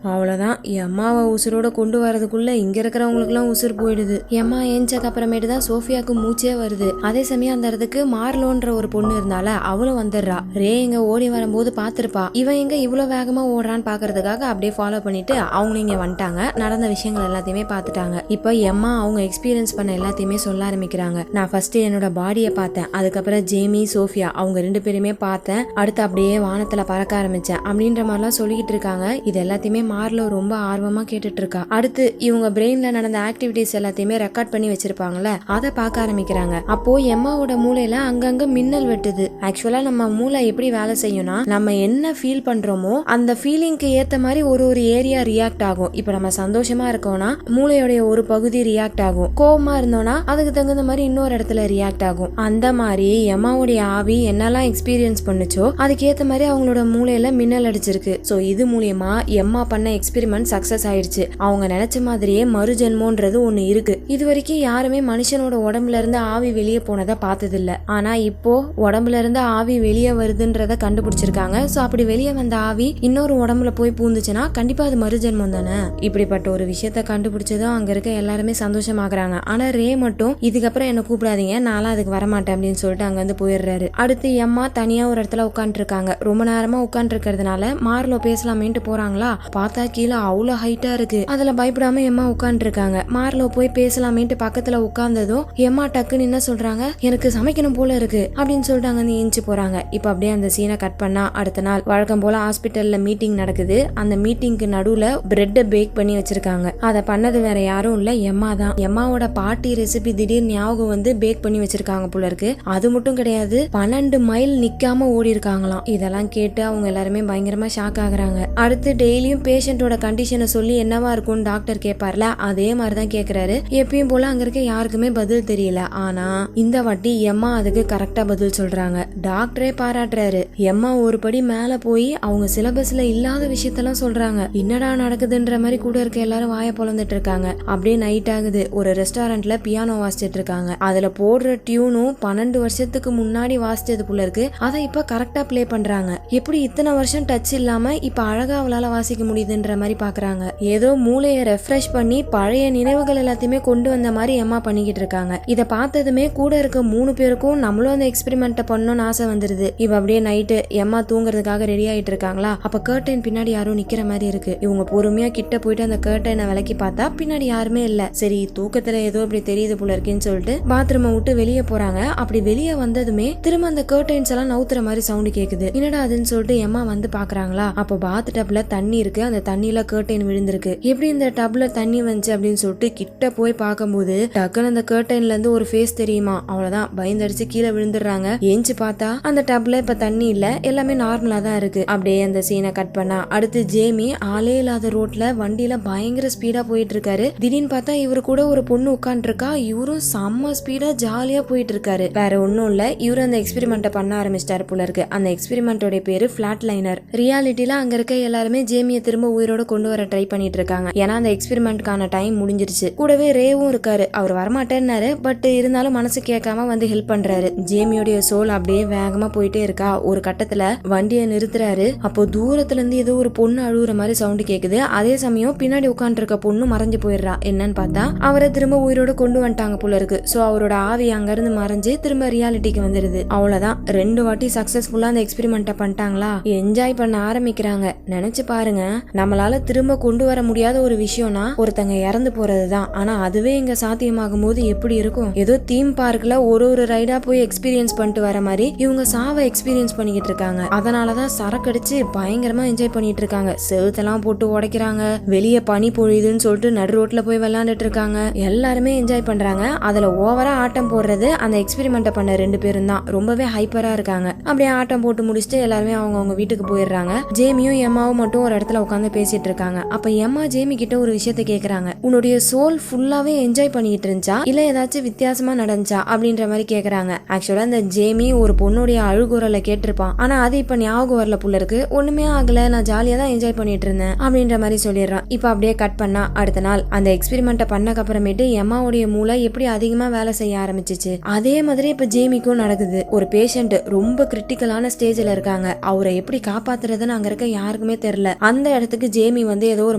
Speaker 1: அவ்வளவுதான், எம்மாவை உசுரோட கொண்டு வரதுக்குள்ள இங்க இருக்கிறவங்களுக்கு எல்லாம் உசுர் போயிடுது. எம்மா ஏஞ்சக்கு அப்புறமேட்டு தான் சோஃபியாக்கு மூச்சே வருது. அதே சமயம் அந்த இடத்துக்கு மார்லோன்ற ஒரு பொண்ணு இருந்தால அவளும் வந்துடுறா. ரே இங்க ஓடி வரும்போது பாத்திருப்பா, இவன் எங்க இவ்வளவு வேகமா ஓடுறான்னு பாக்குறதுக்காக அப்படியே ஃபாலோ பண்ணிட்டு அவங்க இங்க வந்துட்டாங்க. நடந்த விஷயங்கள் எல்லாத்தையுமே பாத்துட்டாங்க. இப்ப எம்மா அவங்க எக்ஸ்பீரியன்ஸ் பண்ண எல்லாத்தையுமே சொல்ல ஆரம்பிக்கிறாங்க. நான் ஃபர்ஸ்ட் என்னோட பாடியை பார்த்தேன், அதுக்கப்புறம் ஜேமி சோஃபியா அவங்க 2 பேருமே பார்த்தேன், அடுத்து அப்படியே வானத்துல பறக்க ஆரம்பிச்சேன் அப்படின்ற மாதிரிலாம் சொல்லிக்கிட்டு இருக்காங்க. இது எல்லாத்தையுமே மார்லோ ரொம்ப ஆர்வமா கேட்டுட்டு இருக்கா. அடுத்து இவங்க பிரெயின்ல நடந்த ஆக்டிவிட்டிஸ் எல்லாத்தையுமே ரெக்கார்ட் பண்ணி வச்சிருப்பாங்கல்ல, அதை பார்க்க ஆரம்பிக்கிறாங்க. அப்போ எம்மாவோட மூளையில அங்கங்க மின்னல் வெட்டுது. ஆக்சுவலா நம்ம மூளை எப்படி வேலை செய்யும்னா, நம்ம என்ன ஃபீல் பண்றோமோ அந்த ஃபீலிங்க்கு ஏத்த மாதிரி ஒரு ஏரியா ரியாக்ட் ஆகும். இப்ப நம்ம சந்தோஷமா இருக்கோம்னா மூளையோட ஒரு பகுதி ரியாக்ட் ஆகும், கோவமா இருந்தோம்னா அதுக்கு தகுந்த மாதிரி இன்னொரு இடத்துல ரியாக்ட் ஆகும். அந்த மாதிரி எம்மாவுடைய ஆவி என்னெல்லாம் எக்ஸ்பீரியன்ஸ் பண்ணுச்சோ அதுக்கு ஏத்த மாதிரி அவங்களோட மூளையில மின்னல் அடிச்சிருக்கு. சோ இது மூலியமா எம்மா பண்ண எக்ஸ்பெரிமெண்ட் சக்சஸ் ஆயிடுச்சு. அவங்க நினைச்ச மாதிரியே மறுஜென்மோன்றது ஒண்ணு இருக்கு. இது வரைக்கும் யாருமே மனுஷனோட உடம்புல இருந்து ஆவி வெளியே போனதை பார்த்தது இல்ல. ஆனா இப்போ உடம்புல இருந்து ஆவி வெளியே வருதுன்றத கண்டுபிடிச்சிருக்காங்க. சோ அப்படி வெளியே வந்த ஆவி இன்னொரு உடம்புல போய் பூந்துச்சுன்னா கண்டிப்பா அது மறுஜென்மம் தானே. இப்படிப்பட்ட ஒரு விஷயத்த கண்டுபிடிச்சதும் அங்க இருக்க எல்லாருமே சந்தோஷமாகறாங்க. ஆனா ரே மட்டும் இதுக்கப்புறம் என்ன கூப்பிடாதீங்க, நான்லாம் அதுக்கு வரமாட்டேன் அப்படின்னு சொல்லிட்டு அங்க வந்து போயிடுறாரு. அடுத்து எம்மா தனியா ஒரு இடத்துல உட்காந்து இருக்காங்க. ரொம்ப நேரமா உட்காந்து இருக்கிறதுனால மார்லோ பேசலாமேன்ட்டு போறாங்களா, பார்த்தா கீழே அவ்வளவு ஹைட்டா இருக்கு. அதுல பயப்படாம எம்மா உட்காந்து இருக்காங்க. மார்லோ போய் பேசலாமேன்ட்டு பக்கத்துல உட்கார்ந்ததும் எம்மா டக்குன்னு என்ன சொல்றாங்க, எனக்கு சமைக்கணும் போல இருக்கு அப்படின்னு சொல்லிட்டு அங்க வந்து ஏஞ்சி போறாங்க. இப்ப அப்படியே அந்த சீனை கட் பண்ணா அடுத்த நாள் வழக்கம் போல ஹாஸ்பிட்டல்ல மீட்டிங் நடக்குது. அந்த மீட்டிங்க்கு நடுவுல பிரெட்டை பேக் பண்ணி வச்சிருக்காங்க. அதை பண்ணது வேற யாரும் இல்ல, எம்மா தான். எம்மாவோட பாட்டி ரெசிபி திடீர் ஞாபகம் வந்து பேக் பண்ணி வச்சிருக்காங்க போல இருக்கு. அது மட்டும் கிடையாது, 12 மைல் நிக்காம ஓடி இருக்காங்களாம். இதெல்லாம் கேட்டு அவங்க எல்லாருமே பயங்கரமா ஷாக் ஆகுறாங்க. அடுத்து டெய்லியும் பேஷண்டோட கண்டிஷனை சொல்லி என்னவா இருக்கும்னு டாக்டர் கேட்பார்ல, அதே மாதிரிதான் கேக்குறாரு. எப்பயும் போல அங்க இருக்க யாருக்குமே பதில் தெரியல. ஆனா இந்த வாட்டி எம்மா அதுக்கு கரெக்டா பதில் சொல்றாங்க. டாக்டரே பாராட்டுறாரு. எம்மா ஒரு படி மேல போய் அவங்க சிலபஸ்ல இல்லாத விஷயத்தெல்லாம் சொல்றாங்க. என்னடா நடக்குதுன்ற மாதிரி கூட இருக்க எல்லாரும் வாய பொழந்துட்டு இருக்காங்க. அப்படியே நைட் ஆகுது. ஒரு ரெஸ்டாரண்ட்ல பியானோ வாசிச்சிட்டு இருக்காங்க. அதுல போடுற டியூனும் 12 வருஷத்துக்கு முன்னாடி வாசிச்சது போல இருக்கு. அதை இப்ப கரெக்டா பிளே பண்றாங்க. எப்படி இத்தனை வருஷம் டச் இல்லாம இப்ப அழகா அவளால வாசிக்க முடியுதுன்ற மாதிரி பாக்குறாங்க. ஏதோ மூளைய ரெஃப்ரெஷ் பண்ணி பழைய நினைவுகள் எல்லாத்தையுமே கொண்டு வந்த மாதிரி எம்மா பண்ணிக்கிட்டு இருக்காங்க. இதை பார்த்ததுமே கூட இருக்க 3 பேருக்கும் நம்மளும் அந்த எக்ஸ்பெரிமெண்ட்டை பண்ணணும்னு ஆசை வந்துருது. இவ அப்படியே நைட்டு எம்மா தூங்குறதுக்காக ரெடி ஆயிட்டு இருக்காங்களா, அப்ப கர்டைன் பின்னாடி யாரும் நிக்கிற மாதிரி இருக்கு. இவங்க பொறுமையா கிட்ட போயிட்டு அந்த கர்டைனை விலக்கி பார்த்தா பின்னாடி யாருமே இல்ல. சரி தூக்கத்துல ஏதோ இப்படி தெரியுது போல இருக்குன்னு சொல்லிட்டு பாத்ரூமை விட்டு வெளியே போறாங்க. அப்படி வெளியே வந்ததுமே திரும்ப அந்த கர்டைன்ஸ் எல்லாம் நவுத்துற மாதிரி சவுண்ட் கேக்குது. என்னடா அதுன்னு சொல்லிட்டு எம்மா வந்து பாக்குறாங்களா, அப்ப பாத் டப்ல தண்ணி இருக்கு. அந்த தண்ணியில கர்டைன் விழுந்திருக்கு. எப்படி இந்த டப்ல தண்ணி வந்துச்சு அப்படின்னு சொல்லிட்டு கிட்ட போய் பார்க்கும்போது டக்குன்னு அந்த கர்டைன்ல இருந்து ஒரு ஃபேஸ் தெரியுமா. அவ்வளவுதான், பயந்தடிச்சு கீழே விழுந்துடுறாங்க. ஏஞ்சி பார்த்தா அந்த டப்ல இப்ப தண்ணி இல்ல, எல்லாமே நார்மலா தான் இருக்கு. அப்படியே அந்த சீனை கட் பண்ணா அடுத்து ஜேமி ஆளே இல்லாத ரோட்ல வண்டியில பயங்கர ஸ்பீடா போயிட்டு இருக்காரு. திடீர்னு பார்த்தா இவரு கூட ஒரு பொண்ணு உட்காந்து இருக்கா. இவரும் செம்ம ஸ்பீடா ஜாலியா போயிட்டு இருக்காரு. வேற ஒன்னும் இல்ல, இவரு அந்த எக்ஸ்பெரிமெண்ட்டை பண்ண ஆரம்பிச்சிட்டாரு போல இருக்கு. அந்த எக்ஸ்பெரிமெண்டோட பேரு பிளாட் லைனர். ரியாலிட்டில அங்க இருக்க எல்லாருமே ஜேமியை திரும்ப உயிரோட கொண்டு வர ட்ரை பண்ணிட்டு இருக்காங்க. ஏன்னா அந்த எக்ஸ்பெரிமெண்ட்கான டைம் முடிஞ்சிருச்சு. கூடவே ரேவும் இருக்காரு. அவர் வரமாட்டேன்னாரு, பட் இருந்தாலும் மனசு கேட்காம வந்து ஹெல்ப் பண்றாரு. ஜேமியோடைய சோல் அப்படியே வேகமா போயிட்டே இருக்கா. ஒரு கட்டத்துல வண்டியை நிறுத்துறாரு. அப்போ தூரத்துல இருந்து ஏதோ ஒரு பொண்ணு அழுகுற மாதிரி சவுண்ட் கேக்குது. அதே சமயம் பின்னாடி உட்காந்து இருக்க பொண்ணு மறைஞ்சு போயிடுறா. என்னன்னு பார்த்தா அவரை திரும்ப உயிரோட கொண்டு வந்துட்டாங்க போல இருக்கு. சோ அவரோட ஆவி அங்க இருந்து மறைஞ்சு திரும்ப ரியாலிட்டிக்கு வந்துருது. அவ்வளவுதான், 2 வாட்டி சக்சஸ்ஃபுல்லா அந்த எக்ஸ்பெரிமெண்ட்டை பண்ணிட்டாங்களா, என்ஜாய் பண்ண ஆரம்பிக்கிறாங்க. நினைச்சு பாருங்க, நம்மளால திரும்ப கொண்டு வர முடியாத ஒரு விஷயம்னா ஒருத்தங்க இறந்து போறதுதான். ஆனா அதுவே இங்க சாத்தியமாகும் போது எப்படி இருக்கும். ஏதோ தீம் பார்க்ல ஒரு ரைடா போய் எக்ஸ்பீரியன்ஸ் பண்ணிட்டு வர மாதிரி இவங்க சாவை எக்ஸ்பீரியன்ஸ் பண்ணிக்கிட்டு இருக்காங்க. அதனாலதான் சரக்கடிச்சு பயங்கரமா என்ஜாய் பண்ணிட்டு இருக்காங்க. செவுத்தெல்லாம் போட்டு உடைக்கிறாங்க. வெளியே பனி பொழியுதுன்னு சொல்லிட்டு நடு ரோட்ல போய் விளையாண்டுட்டு இருக்காங்க. எல்லாருமே என்ஜாய் பண்றாங்க. அதுல ஓவரா ஆட்டம் போடுறது அந்த எக்ஸ்பெரிமெண்ட்டை பண்ண 2 பேரும் தான். ரொம்பவே ஹைப்பரா இருக்காங்க. அப்படியே ஆட்டம் போட்டு முடிச்சுட்டு எல்லாருமே அவங்க வீட்டுக்கு போயிடுறாங்க. ஜேமியும் எம்மாவும் மட்டும் ஒரு இடத்துல உட்காந்து பேசிட்டு இருக்காங்க. அப்ப எம்மா ஜேமி கிட்ட ஒரு விஷயத்த கேக்குறாங்க. உன்னுடைய சோல் ஃபுல்லாவே என்ஜாய் பண்ணிட்டு இருந்துச்சா, இல்ல ஏதாச்சும் வித்தியாசமா நடந்துச்சா அப்படின்ற மாதிரி கேக்குறாங்க. ஆக்சுவலா இந்த ஜேமி ஒரு பொண்ணுடைய அழுகுரலை கேட்டிருப்பான். ஆனா அது இப்ப ஞாபகம் வரல புள்ள இருக்கு. ஒண்ணுமே ஆகல, நான் ஜாலியா தான் என்ஜாய் பண்ணிட்டு இருந்தேன் அப்படின்ற மாதிரி சொல்லிடுறான். இப்ப அப்படியே கட் பண்ணா அடுத்த நாள் அந்த எக்ஸ்பெரிமெண்ட்டை பண்ணக்கு அப்புறமேட்டு எம்மாவுடைய மூளை எப்படி அதிகமா வேலை செய்ய ஆரம்பிச்சிச்சு. அதே மாதிரி இப்ப ஜேமிக்கும் நடக்குது. ஒரு பேஷண்ட் ரொம்ப கிரிட்டிக்கலான ஸ்டேஜ்ல இருக்காங்க. அவரை எப்படி காப்பாத்துறதுன்னு அங்க இருக்க யாருக்குமே தெரியல. அந்த இடத்துக்கு ஜேமி வந்து ஏதோ ஒரு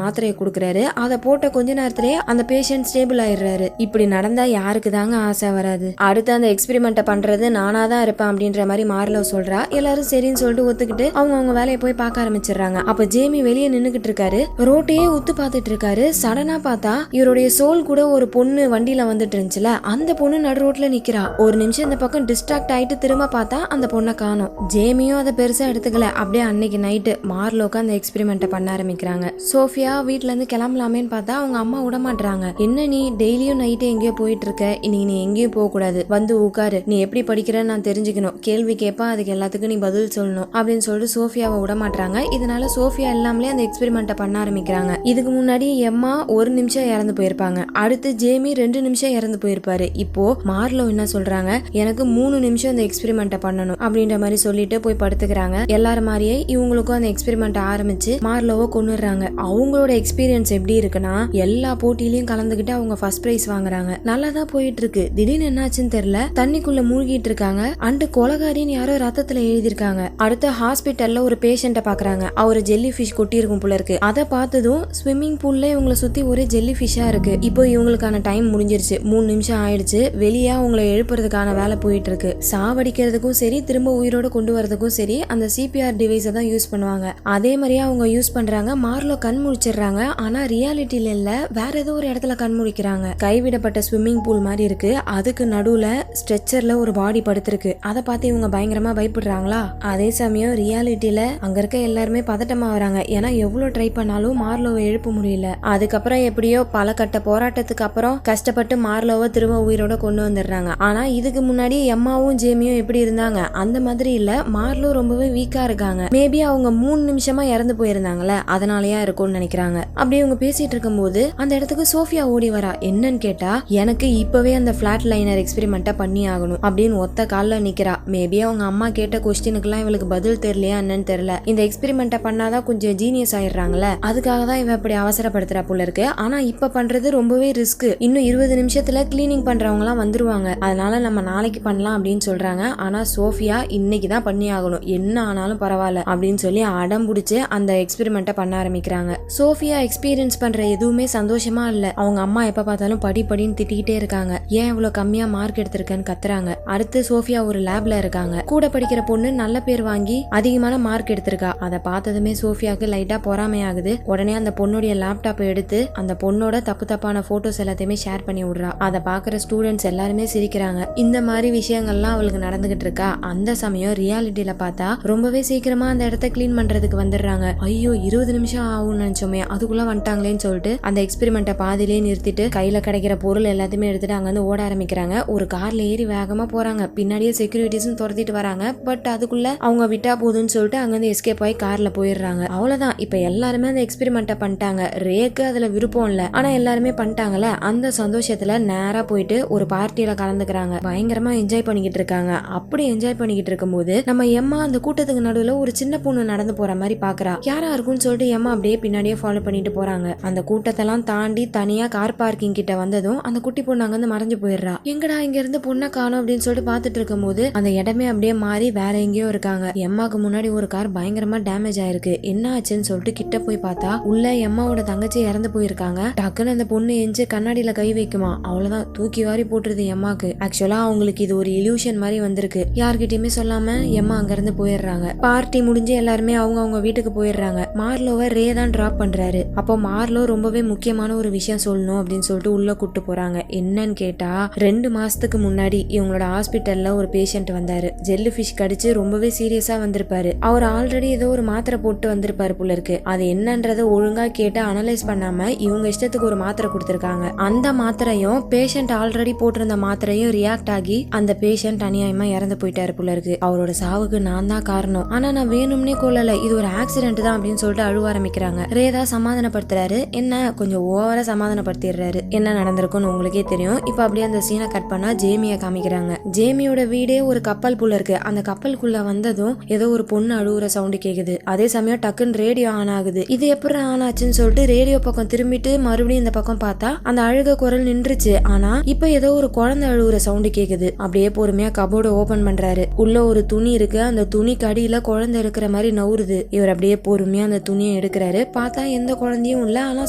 Speaker 1: மாத்திரையை கொடுக்கறாரு. அதை போட்ட கொஞ்ச நேரத்திலேயே அந்த பேஷண்ட் ஸ்டேபிள் ஆயிடுறாரு. இப்படி நடந்தா யாருக்கு தாங்க ஆசை வராது. அடுத்து அந்த எக்ஸ்பெரிமெண்ட்டை பண்றது நானா தான் இருப்பேன் அப்படின்ற மாதிரி மார்லோ சொல்றா. எல்லாரும் சரின்னு சொல்லிட்டு ஒத்துக்கிட்டு அவங்க வேலையை போய் பார்க்க ஆரம்பிச்சிடுறாங்க. அப்ப ஜேமி வெளியே நின்னுகிட்டு இருக்காரு. ரோட்டையே உத்து பார்த்துட்டு இருக்காரு. சடனா பார்த்தா இவருடைய சோல் கூட ஒரு பொண்ணு வண்டியில வந்துட்டு இருந்துச்சுல, அந்த பொண்ணு நடு ரோட்ல நிக்கிறா. ஒரு நிமிஷம் இந்த பக்கம் டிஸ்ட்ராக்ட் ஆயிட்டு திரும்ப பார்த்தா அந்த பொண்ணை காணோம். ஜேமியும் அதை பெருசா எடுத்துக்கல. அப்படியே அன்னைக்கு நைட்டு மார்லோக்கு அந்த எக்ஸ்பெரிமெண்ட்டை பண்ண ஆரம்பிக்கிறாங்க. சோஃபியா வீட்ல இருந்து கிளம்பலாமேன்னு பார்த்தா அவங்க அம்மா விட மாட்டாங்க. என்ன நீ டெய்லியும் நைட்டு எங்கேயோ போயிட்டு இருக்க, இன்னைக்கு நீ எங்கேயும் போக கூடாது, வந்து உட்காரு, நீ எப்படி படிக்கிறன்னு நான் தெரிஞ்சுக்கணும், கேள்வி கேட்பா, அதுக்கு எல்லாத்துக்கும் நீ பதில் சொல்லணும் அப்படின்னு சொல்லிட்டு சோஃபியாவை விட மாட்டாங்க. இதனால சோஃபியா எல்லாமே அந்த எக்ஸ்பெரிமெண்ட்டை பண்ண ஆரம்பிக்கிறாங்க. இதுக்கு முன்னாடி எம்மா 1 நிமிஷம் இறந்து போயிருப்பாங்க. அடுத்து ஜேமி 2 நிமிஷம் இறந்து போயிருப்பாரு. இப்போ மார்லோ என்ன சொல்றாங்க, எனக்கு 3 நிமிஷம் அந்த எக்ஸ்பெரிமெண்ட்டை பண்ணணும் அப்படின்ற மாதிரி சொல்லிட்டு போய் படுத்துக்கிறாங்க. எல்லாரும் மாதிரியே இவங்களுக்கும் அந்த எக்ஸ்பெரிமெண்ட் ஆரம்பிச்சு மார்லோவை கொன்னுடுறாங்க. அவங்களோட எக்ஸ்பீரியன்ஸ் எப்படி இருக்குன்னா, எல்லா போட்டியிலையும் கலந்துகிட்டு அவங்க அவங்க ஃபர்ஸ்ட் பிரைஸ் வாங்குறாங்க. நல்லா தான் போயிட்டு இருக்கு. திடீர்னு என்னாச்சுன்னு தெரியல, தண்ணிக்குள்ள மூழ்கிட்டு இருக்காங்க. அண்டு கொலகாரின்னு யாரோ ரத்தத்துல எழுதிருக்காங்க. அடுத்த ஹாஸ்பிட்டல்ல ஒரு பேஷண்ட பாக்குறாங்க. அவரு ஜெல்லி ஃபிஷ் கொட்டி இருக்கும் போல இருக்கு. அதை பார்த்ததும் ஸ்விம்மிங் பூல்ல இவங்களை சுத்தி ஒரே ஜெல்லி ஃபிஷ்ஷா இருக்கு. இப்போ இவங்களுக்கான டைம் முடிஞ்சிருச்சு. 3 நிமிஷம் ஆயிடுச்சு. வெளியே அவங்களை எழுப்புறதுக்கான வேலை போயிட்டு இருக்கு. சாவடிக்கிறதுக்கும் சரி, திரும்ப உயிரோட கொண்டு வரதுக்கும் சரி, அந்த சிபிஆர் டிவைஸை தான் யூஸ் பண்ணுவாங்க. அதே மாதிரியே அவங்க யூஸ் பண்றாங்க. மார்லோ கண் முழிச்சிடுறாங்க. ஆனா ரியாலிட்டியில இல்ல, வேற ஏதோ ஒரு இடத்துல கண் முழிக்கிறாங்க. கைவிடப்பட்ட ஸ்விம்மிங் பூல் மாதிரி இருக்கு. அதுக்கு நடுவுல ஸ்ட்ரெச்சர்ல ஒரு பாடி படுத்திருக்கு. அதை பார்த்து இவங்க பயங்கரமா பயப்படுறாங்களா. அதே சமயம் ரியாலிட்டியில அங்க இருக்க எல்லாருமே பதட்டமா வராங்க. ஏன்னா எவ்வளவு ட்ரை பண்ணாலும் மார்லோவை எழுப்ப முடியல. அதுக்கப்புறம் எப்படியோ பல கட்ட போராட்டத்துக்கு அப்புறம் கஷ்டப்பட்டு மார்லோவை திரும்ப உயிரோட கொண்டு வந்துடுறாங்க. ஆனா இதுக்கு முன்னாடி எம்மாவும் ஜேமியும் எப்படி இருந்தாங்க அந்த மாதிரி இல்ல. மார்லோ ரொம்பவே வீக்கா இருக்காங்க. மேபி அவங்க 3 நிமிஷமா இறந்து போயிருந்தாங்கல்ல, அதனாலயா இருக்கும்னு நினைக்கிறாங்க. அப்படி அவங்க பேசிட்டு இருக்கும் போது அந்த இடத்துக்கு சோஃபியா ஓடி வரா. என்னன்னு கேட்டா, எனக்கு இப்பவே அந்த பிளாட் லைனர் எக்ஸ்பெரிமெண்ட்டை பண்ணி ஆகணும் அப்படின்னு ஒத்த கால்ல நிக்கிறா. மேபி அவங்க அம்மா கேட்ட கொஸ்டினுக்கு எல்லாம் இவளுக்கு பதில் தெரியலையா என்னன்னு தெரியல. இந்த எக்ஸ்பெரிமெண்ட்டை பண்ணாதான் கொஞ்சம் ஜீனியஸ் ஆயிடுறாங்கல்ல, அதுக்காக தான் இவ இப்படி அவசரப்படுத்துறா போல இருக்கு. ஆனா இப்ப பண்றது ரொம்பவே ரிஸ்க். இன்னும் 20 நிமிஷத்துல கிளீனிங் பண்றவங்க எல்லாம் வந்துருவாங்க. அதனால நம்ம நாளைக்கு பண்ணலாம் அப்படின்னு சொல்றாங்க. ஆனா சோஃபியா இன்னைக்கு தான் பண்ணி ஆகணும், என்ன ஆனாலும் பரவாயில்ல அப்படின்னு சொல்லி அடம் பிடிச்சு அந்த எக்ஸ்பெரிமெண்ட்டை பண்ண ஆரம்பிக்கிறாங்க. சோஃபியா எக்ஸ்பீரியன்ஸ் பண்ற எதுவுமே சந்தோஷமா இல்ல. அவங்க அம்மா எப்ப பார்த்தாலும் படின்னு திட்டிக்கிட்டே இருக்காங்க. ஏன் இவ்வளவு கம்மியா மார்க் எடுத்திருக்கேன்னு கத்துறாங்க. அடுத்து சோஃபியா ஒரு லேப்ல இருக்காங்க. கூட படிக்கிற பொண்ணு நல்ல பேர் வாங்கி அதிகமான மார்க் எடுத்திருக்கா. அதை பார்த்ததுமே சோஃபியாக்கு லைட்டா பொறாமையாகுது. உடனே அந்த பொண்ணுடைய லேப்டாப் எடுத்து அந்த பொண்ணோட தப்பான போட்டோஸ் எல்லாத்தையுமே ஷேர் பண்ணி விடுறா. அதை பாக்குற ஸ்டூடெண்ட்ஸ் எல்லாருமே சிரிக்கிறாங்க. இந்த மாதிரி விஷயங்கள்லாம் அவளுக்கு நடந்துகிட்டு இருக்கா. அந்த சமயம் ரியாலிட்டியில பார்த்தா ரொம்பவே சீக்கிரமா அந்த இடத்த கிளீன் பண்றதுக்கு வந்துடுறாங்க. ஐயோ 20 நிமிஷம் ஆகும்னு நினைச்சோமே, அதுக்குள்ள வந்துட்டாங்களேன்னு சொல்லிட்டு அந்த எக்ஸ்பெரிமெண்ட்டை பாதிலே நிறுத்திட்டு கையில கிடைக்கிற பொருள் எல்லாத்தையுமே எடுத்துட்டு அங்க வந்து ஓட ஆரம்பிக்கிறாங்க. ஒரு கார்ல ஏறி வேகமா போறாங்க. பின்னாடியே செக்யூரிட்டிஸும் துரத்திட்டு வராங்க. பட் அதுக்குள்ள அவங்க விட்டா போதுன்னு சொல்லிட்டு அங்க இருந்து எஸ்கேப் ஆகி கார்ல போயிடுறாங்க. அவ்வளவுதான். இப்ப எல்லாருமே அந்த எக்ஸ்பெரிமெண்ட்டை பண்ணிட்டாங்க. ரேக்கு அதுல விருப்பம் இல்ல, ஆனா எல்லாருமே பண்ணிட்டாங்கல்ல, அந்த சந்தோஷத்துல நேரா போயிட்டு ஒரு பார்ட்டியில கலந்துக்கிறாங்க. பயங்கரமா என்ஜாய் பண்ணிக்கிட்டு இருக்காங்க. அப்படி என்ஜாய் பண்ணிக்கிட்டு இருக்கும்போது நம்ம எம்மா அந்த கூட்டத்துக்கு நடுவுல ஒரு சின்ன பொண்ணு நடந்து போற மாதிரி பாக்குறா. யாரா இருக்குன்னு சொல்லிட்டு எம்மா அப்படியே பின்னாடியே ஃபாலோ பண்ணிட்டு போறாங்க. அந்த கூட்டத்தெல்லாம் தாண்டி தனியா கார் பார்க்கிங் கிட்ட வந்ததும் அந்த குட்டி பொண்ணு அங்க இருந்து மறைஞ்சு போயிடுறா. எங்கடா இங்க இருந்து பொண்ணை காணோம் அப்படின்னு சொல்லிட்டு பாத்துட்டு இருக்கும் போது அந்த இடமே அப்படியே மாறி வேற எங்கேயோ இருக்காங்க. எம்மாக்கு முன்னாடி ஒரு கார் பயங்கரமா டேமேஜ் ஆயிருக்கு. என்ன ஆச்சுன்னு சொல்லிட்டு கிட்ட போய் பார்த்தா உள்ள எம்மாவோட தங்கச்சி இறந்து போயிருக்காங்க. டக்குன்னு அந்த பொண்ணு எஞ்சி கண்ணாடியில கை வைக்குமா, அவ்வளவுதான் தூக்கி வாரி போட்டுருது எம்மாக்கு. ஆக்சுவலா அவங்களுக்கு இது ஒரு இல்யூஷன் மாதிரி வந்திருக்கு. யார்கிட்டயுமே சொல்லாம எம்மா அங்க இருந்து போயிடுறாங்க. பார்ட்டி முடிஞ்சு எல்லாருமே அவங்க வீட்டுக்கு போயிடுறாங்க. மார்லோவை ரே தான் டிராப் பண்றாரு. அப்போ மார்லோ ரொம்பவே முக்கியமான ஒரு விஷயம் சொல்லணும் அப்படின்னு சொல்லிட்டு உள்ள கூட்டு போறாங்க. என்னன்னு கேட்டா, 2 மாசத்துக்கு முன்னாடி இவங்களோட ஹாஸ்பிட்டல்ல ஒரு பேஷண்ட் வந்தாரு. ஜெல்லி ஃபிஷ் கடிச்சு ரொம்பவே சீரியஸா வந்திருப்பாரு. அவர் ஆல்ரெடி ஏதோ ஒரு மாத்திரை போட்டு வந்திருப்பாரு போல இருக்கு. அது என்னன்றத ஒழுங்கா கேட்டு அனலைஸ் பண்ணாம இவங்க இஷ்டத்துக்கு ஒரு மாத்திரை கொடுத்திருக்காங்க. அந்த மாத்திரையும் பேஷண்ட் ஆல்ரெடி போட்டிருந்த மாத்திரையும் ரியாக்ட் ஆகி அந்த பேஷண்ட் அநியாயமா இறந்து போயிட்டாரு போல இருக்கு. அவரோட சாவுக்கு நான் தான் காரணம், ஆனா நான் வேணும்னே கொல்லல, இது ஒரு ஆக்சிடென்ட் தான் அப்படின்னு சொல்லிட்டு அழுவ ஆரம்பிக்கிறாங்க. ரேதா சமாதானப்படுத்துறாரு. என்ன கொஞ்சம் ஓவரா சமாதானப்படுத்திடுறாரு. என்ன நடந்திருக்கும்னு உங்களுக்கே தெரியும். இப்ப அப்படியே அந்த சீனை கட் பண்ணா ஜேமிய காமிக்கிறாங்க. ஜேமியோட வீடே ஒரு கப்பல் புள்ள இருக்கு. அந்த கப்பலுக்குள்ள வந்ததும் ஏதோ ஒரு பொண்ணு அழுவுற சவுண்ட் கேக்குது. அதே சமயம் டக்குன்னு ரேடியோ ஆன் ஆகுது. இது எப்படி ஆன் ஆச்சுன்னு சொல்லிட்டு ரேடியோ பக்கம் திரும்பிட்டு மறுபடியும் இந்த பக்கம் பார்த்தா அந்த அழுக குரல் நின்றுச்சு. ஆனா இப்ப ஏதோ ஒரு குழந்தை அழுவுற சவுண்ட் கேக்குது. அப்படியே பொறுமையா கபோர்டு ஓபன் பண்றாரு. உள்ள ஒரு துணி இருக்கு. அந்த துணிக்கு அடியில குழந்தை இருக்கிற மாதிரி நவுறுது. இவர் அப்படியே பொறுமையா அந்த துணியை எடுக்கிறாரு. பார்த்தா எந்த குழந்தையும் இல்ல, ஆனா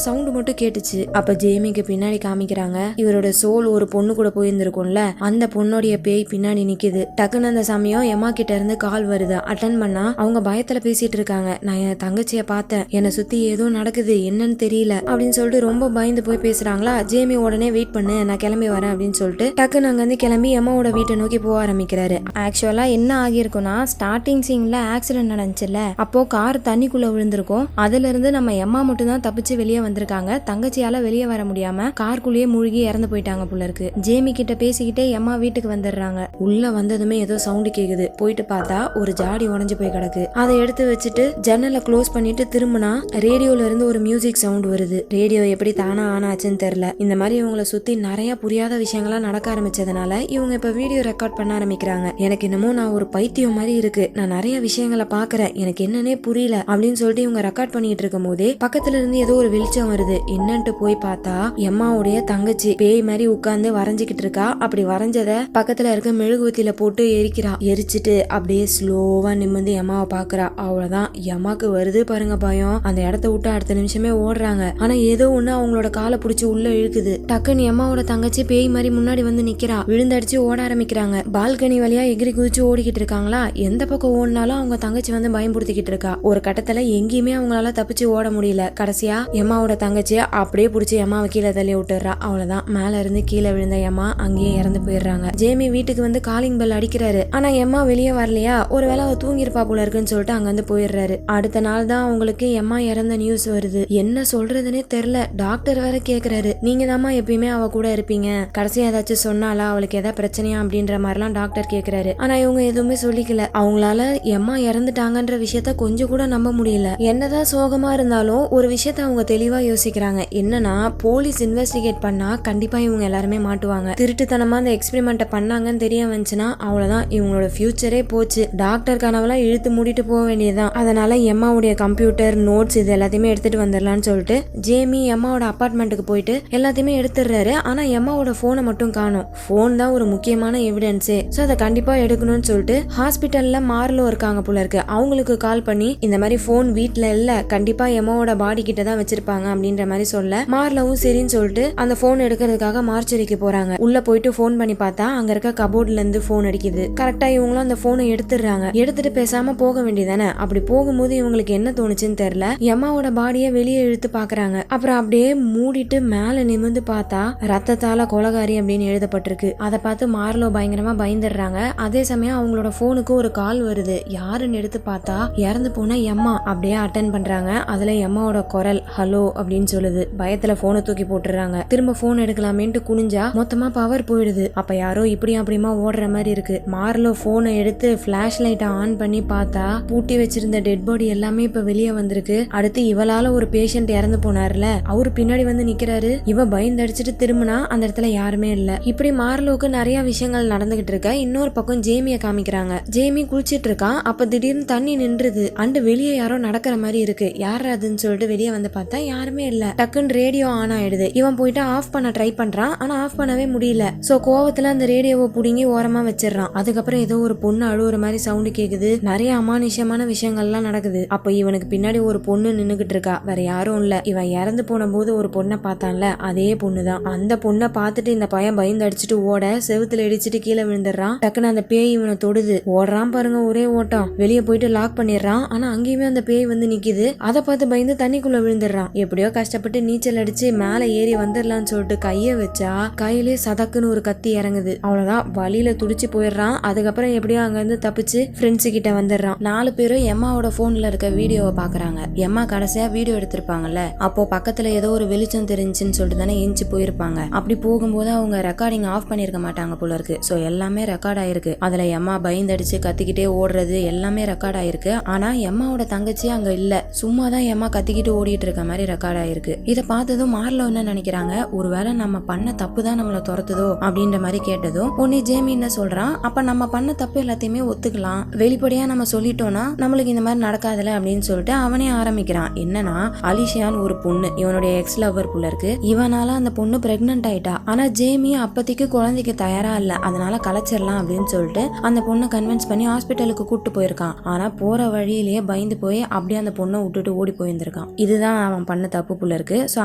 Speaker 1: சவுண்ட் மட்டும் கேட்டுச்சு. அப்ப ஜேமிக்கு பின்னாடி காமிக்கிறாங்க. இவரோட சோல் ஒரு பொண்ணு கூட போயிருந்திருக்கும்ல, அந்த பொண்ணுடைய பேய் பின்னாடி நிக்குது. டக்குன்னு அந்த சமயம் எம்மா கிட்ட இருந்து கால் வருது. அட்டன் பண்ணா அவங்க பயத்துல பேசிட்டு இருக்காங்க. நான் என் தங்கச்சிய பார்த்தேன், என்னை சுத்தி ஏதோ நடக்குது, என்னன்னு தெரியல அப்படின்னு சொல்லிட்டு ரொம்ப பயந்து போய் பேசுறாங்களா. ஜேமி உடனே வெயிட் பண்ணு, நான் கிளம்பி வரேன் அப்படின்னு சொல்லிட்டு டக்குன்னு அங்க இருந்து கிளம்பி எம்மாவோட வீட்டை நோக்கி போக ஆரம்பிக்கிறாரு. ஆக்சுவலா என்ன ஆகியிருக்கும்னா, ஸ்டார்டிங் சீன்ல ஆக்சிடென்ட் நடந்துச்சுல, அப்போ கார் தண்ணிக்குள்ள விழுந்திருக்கும். அதுல இருந்து நம்ம எம்மா மட்டும் தான் தப்பிச்சு வெளியே வந்திருக்காங்க. தங்கச்சியால வெளியே வர முடியாம கார்க்குள்ளேயே மூழ்கி இறந்து போயிட்டாங்க போல இருக்கு. ஜேமி கிட்ட பேசிக்கிட்டே எம்மா வீட்டுக்கு வந்துடுறாங்க. உள்ள வந்ததுமே ஏதோ சவுண்ட் கேக்குது. போயிட்டு பார்த்தா ஒரு ஜாடி உடைஞ்சு போய் கிடக்கு. அதை எடுத்து வச்சுட்டு ஜன்னலை க்ளோஸ் பண்ணிட்டு திரும்பினா ரேடியோல இருந்து ஒரு மியூசிக் சவுண்ட் வருது. ரேடியோ எப்படி தானா ஆனாச்சுன்னு தெரியல. இந்த மாதிரி இவங்களை சுத்தி நிறைய புரியாத விஷயங்களா நடக்க ஆரம்பிச்சதுனால இவங்க இப்ப வீடியோ ரெக்கார்ட் பண்ண ஆரம்பிக்கிறாங்க. எனக்கு என்னமோ நான் ஒரு பைத்தியம் மாதிரி இருக்கு, நான் நிறைய விஷயங்களை பாக்குறேன், எனக்கு என்னன்னே புரியல அப்படின்னு சொல்லிட்டு இவங்க ரெக்கார்ட் பண்ணிட்டு இருக்கும் போதே பக்கத்துல இருந்து ஏதோ ஒரு வெளிச்சம் வருது. என்னன்ட்டு போய் பார்த்தா எம்மாவுடைய தங்கச்சி பேய் மாதிரி உட்கார்ந்து வரைஞ்சிக்கிட்டு இருக்கா. அப்படி வரைஞ்சத பக்கத்துல இருக்க மெழுகுவத்தில போட்டு எரிக்கிறா. எரிச்சிட்டு அப்படியே ஸ்லோவா நிமிர்ந்து எம்மாவை பாக்குறா. அவ்வளவுதான், எம்மாக்கு வருது பாருங்க பயம். அந்த இடத்த விட்டு அடுத்த நிமிஷமே ஓடுறாங்க. ஆனா ஏதோ ஒண்ணு அவங்களோட காலை பிடிச்சி உள்ள இழுக்குது. டக்குன்னு எம்மாவோட தங்கச்சி பேய் மாதிரி முன்னாடி வந்து நிக்கிறா. விழுந்தடிச்சு ஓட ஆரம்பிக்கிறாங்க. பால்கனி வழியா எகிரி குதிச்சு ஓடிக்கிட்டு இருக்காங்களா. எந்த பக்கம் ஓடினாலும் அவங்க தங்கச்சி வந்து பயன்படுத்திக்கிட்டு இருக்கா. ஒரு கட்டத்துல எங்கேயுமே அவங்களால தப்பிச்சு ஓட முடியல. கடைசியா எம்மாவோட தங்கச்சிய அப்படியே பிடிச்சி எம்மாவை கீழே தள்ளி விட்டுறா. அவ்வளவுதான், மேல இருந்து கீழே விழுந்த எம்மா அங்கேயே இறந்து போயிடுறாங்க. ஜேமி வீட்டுக்கு வந்து காலிங் பெல் அடிக்கிறாரு. ஆனா எம்மா வெளியே வரலையா, ஒருவேளை அவ தூங்கிருப்பா போல இருக்குன்னு சொல்லிட்டு அங்க வந்து போயிடுறாரு. அடுத்த நாள் தான் அவங்களுக்கு எம்மா இறந்த நியூஸ் வருது. என்ன சொல்றதுன்னே தெரியல. டாக்டர் வேற கேக்குறாரு, நீங்க தாமா எப்பயுமே அவ கூட இருப்பீங்க, கடைசியா ஏதாச்சும் சொன்னாலா, அவளுக்கு ஏதாவது பிரச்சனையா அப்படின்ற மாதிரிலாம் டாக்டர் கேக்குறாரு. ஆனா இவங்க எதுவுமே சொல்லிக்கல. அவங்களால எம்மா இறந்துட்டாங்கன்ற விஷயத்த கொஞ்சம் கூட நம்ப முடியல. என்னதான் சோகமா இருந்தாலும் ஒரு விஷயத்த அவங்க தெளிவா யோசிக்கிறாங்க. என்னன்னா, போலீஸ் இன்வெஸ்டிகேட் பண்ணா கண்டிப்பா இவங்க எல்லாருமே மாட்டுவாங்க. திருட்டுத்தனமா அந்த எக்ஸ்பெரிமெண்ட்டை பண்ணாங்கன்னு தெரிய வந்துச்சுன்னா அவ்வளவுதான், இவங்களோட ஃபியூச்சரே போச்சு. டாக்டர் கனவெல்லாம் இழுத்து மூடிட்டு போக வேண்டியதுதான். அதனால எம்மாவுடைய கம்ப்யூட்டர் நோட்ஸ் இது எல்லாத்தையுமே எடுத்துட்டு வந்துடலாம்னு சொல்லிட்டு ஜேமி எம்மாவோட அபார்ட்மெண்ட்டுக்கு போயிட்டு எல்லாத்தையுமே எடுத்துடுறாரு. ஆனா எம்மாவோட போனை மட்டும் காணும். போன் தான் ஒரு முக்கியமான எவிடன்ஸே. சோ அதை கண்டிப்பா எடுக்கணும்னு சொல்லிட்டு ஹாஸ்பிட்டல்ல மார்லோ இருக்காங்க போல இருக்கு, அவங்களுக்கு கால் பண்ணி இந்த மாதிரி போன் வீட்ல இல்ல, கண்டிப்பா எம்மாவோட பாடி கிட்ட தான் வச்சிருப்பாங்க அப்படின்ற மாதிரி சொல்ல, மார்லோவும் சரின்னு சொல்லிட்டு அந்த போன் எடுக்கிறதுக்காக மார்ச்சரிக்கு போறாங்க. உள்ள போயிட்டு போன் பண்ணி பார்த்தா அங்க இருக்க கபோர்ட்ல இருந்து போன் அடிக்குது. கரெக்டா இவங்களும் அந்த போனை எடுத்துடுறாங்க. எடுத்துட்டு பேசாம போக வேண்டியதானே. அப்படி போகும்போது இவங்களுக்கு என்ன தோணுச்சுன்னு தெரியல, எம்மாவோட பாடியை வெளியே இழுத்து பாக்குறாங்க. அப்புறம் அப்படியே மூடிட்டு மேல நிமிர்ந்து பார்த்தா ரத்தத்தால கொலகாரி அப்படின்னு எழுதப்பட்டிருக்கு. அதை பார்த்து மார்லோ பயங்கரமா பயந்துடுறாங்க. அதே சமயம் அவங்களோட போனுக்கு ஒரு கால் வருது. யாருன்னு எடுத்து பார்த்தா இறந்து போன எம்மா. அப்படியே அட்டன் பண்றாங்க. அதுல எம்மாவோட குரல் ஹலோ அப்படின்னு சொல்லுது. பயத்துல போனை தூக்கி போட்டுறாங்க. திரும்ப போன் எடுக்கலாமேன்ட்டு குனிஞ்சா மொத்தமா பவர் போயிடுது. அப்ப யாரோ இப்படி அப்படியுமா ஓடுற மாதிரி இருக்கு. மார்லோ போனை எடுத்து பிளாஷ் லைட்டை ஆன் பண்ணி பார்த்தா பூட்டி வச்சிருந்த டெட் பாடி எல்லாமே இப்ப வெளியே வந்திருக்கு. அடுத்து இவளால ஒரு பேஷண்ட் இறந்து போனார்ல, அவரு பின்னாடி வந்து நிக்கிறாரு. இவ பயந்தடிச்சிட்டு திரும்பினா அந்த இடத்துல யாருமே இல்ல. இப்படி மார்லோக்கு நிறைய விஷயங்கள் நடந்துகிட்டு இருக்க. இன்னொரு பக்கம் ஜேமிய காமிக்கிறாங்க. ஜேமி குளிச்சிட்டு இருக்கான். அப்ப திடீர்னு தண்ணி நின்றுது. அண்டு வெளியே யாரோ நடக்கிற மாதிரி இருக்கு. யார் அதுன்னு சொல்லிட்டு வெளியே வந்து பார்த்தா யாருமே இல்ல. டக்குன்னு ரேடியோ ஆன் ஆயிடுது. இவன் போயிட்டு ஆஃப் பண்ண ட்ரை பண்றான். ஆனா ஆஃப் பண்ணவே முடியல. சோ கோவத்துல அந்த ரேடியோவை புடுங்கி ஓரமா வச்சிடறான். அதுக்கப்புறம் ஏதோ ஒரு பொண்ணு அழுவுற மாதிரி சவுண்ட் கேக்குது. நிறைய அமானுஷ்யமான விஷயங்கள்லாம் நடக்குது. அப்ப இவனுக்கு பின்னாடி ஒரு பொண்ணு நின்னுகிட்டு இருக்கா. வேற யாரும் இல்ல, இவன் இறந்து போன போது ஒரு பொண்ணை பார்த்தான்ல, அதே பொண்ணுதான். அந்த பொண்ணை பார்த்துட்டு இந்த பையன் பயந்து அடிச்சுட்டு ஓட செவுத்துல இடிச்சிட்டு கீழே விழுந்துடுறான். டக்குன்னு அந்த பேய் இவனை தொடுது. ஓடுறான் பாருங்க, ஒரே ஓட்டம். வெளியே போயிட்டு லாக் பண்ணிடுறான். ஆனா அங்கேயுமே அந்த பேய் வந்து நிக்குது. அதை பார்த்து பயந்து தண்ணிக்குள்ள விழுந்துடுறான். எப்படியோ கஷ்டப்பட்டு நீச்சல் அடிச்சு மேல ஏறி வந்துடலாம்னு சொல்லிட்டு கைய வச்சா கையிலே சதக்குன்னு ஒரு கத்தி இறங்குது. அவ்வளவுதான், வழியில துடிச்சு போயிடுறான். அதுக்கப்புறம் எப்படியோ அங்க இருந்து தப்பிச்சு ஃப்ரெண்ட்ஸ் கிட்ட வந்துடுறான். 4 பேரும் எம்மாவோட போன்ல இருக்க வீடியோவை பாக்குறாங்க. எம்மா கடைசியா வீடியோ எடுத்திருப்பாங்கல்ல, அப்போ பக்கத்துல ஏதோ ஒரு வெளிச்சம் தெரிஞ்சுன்னு சொல்லிட்டு தானே எஞ்சி போயிருப்பாங்க. அப்படி போகும்போது அவங்க ரெக்கார்டிங் ஆஃப் பண்ணிருக்க மாட்டாங்க போல இருக்கு. சோ எல்லாமே ரெக்கார்ட் ஆயிருக்கு. அதுல எம்மா பயந்தடிச்சு கத்திக்கிட்டே ஓடுறது எல்லாமே ரெக்கார்ட் ஆயிருக்கு. ஆனா எம்மாவோட தங்கச்சி அங்க இல்ல, சும்மாதான் எம்மா கத்திக்கிட்டு ஓடிட்டு இருக்க மாதிரி ரெக்கார்ட் ஆயிருக்கு. இதை பார்த்ததும் மார்லோ என்ன நினைக்கிறாங்க, ஒருவேளை நம்ம பண்ண தப்பு தான் நம்மள துரத்துதோ அப்படின்ற மாதிரி கேட்டதும் உடனே ஜேமி என்ன சொல்றான், அப்ப நம்ம பண்ண தப்பு எல்லாத்தையுமே ஒத்துக்கலாம், வெளிப்படையா நம்ம சொல்லிட்டோம்னா நம்மளுக்கு இந்த மாதிரி நடக்காதுல அப்படின்னு சொல்லிட்டு அவனே ஆரம்பிக்கிறான். என்னன்னா, அலிஷியான்னு ஒரு பொண்ணு, இவனுடைய எக்ஸ் லவர் போல இருக்கு. இவனால அந்த பொண்ணு பிரெக்னன்ட் ஆயிட்டா. ஆனா ஜேமி அப்பத்திக்கு குழந்தைக்கு தயாரா இல்ல, அதனால கலைச்சிடலாம் அப்படின்னு சொல்லிட்டு அந்த பொண்ணை கன்வின்ஸ் பண்ணி ஹாஸ்பிட்டலுக்கு கூட்டு போயிருக்கான். ஆனா போற வழியிலேயே பயந்து போய் அப்படியே அந்த பொண்ணை விட்டுட்டு ஓடி போயிருந்திருக்கான். இதுதான் அவன் பண்ண தப்பு போல இருக்கு. சோ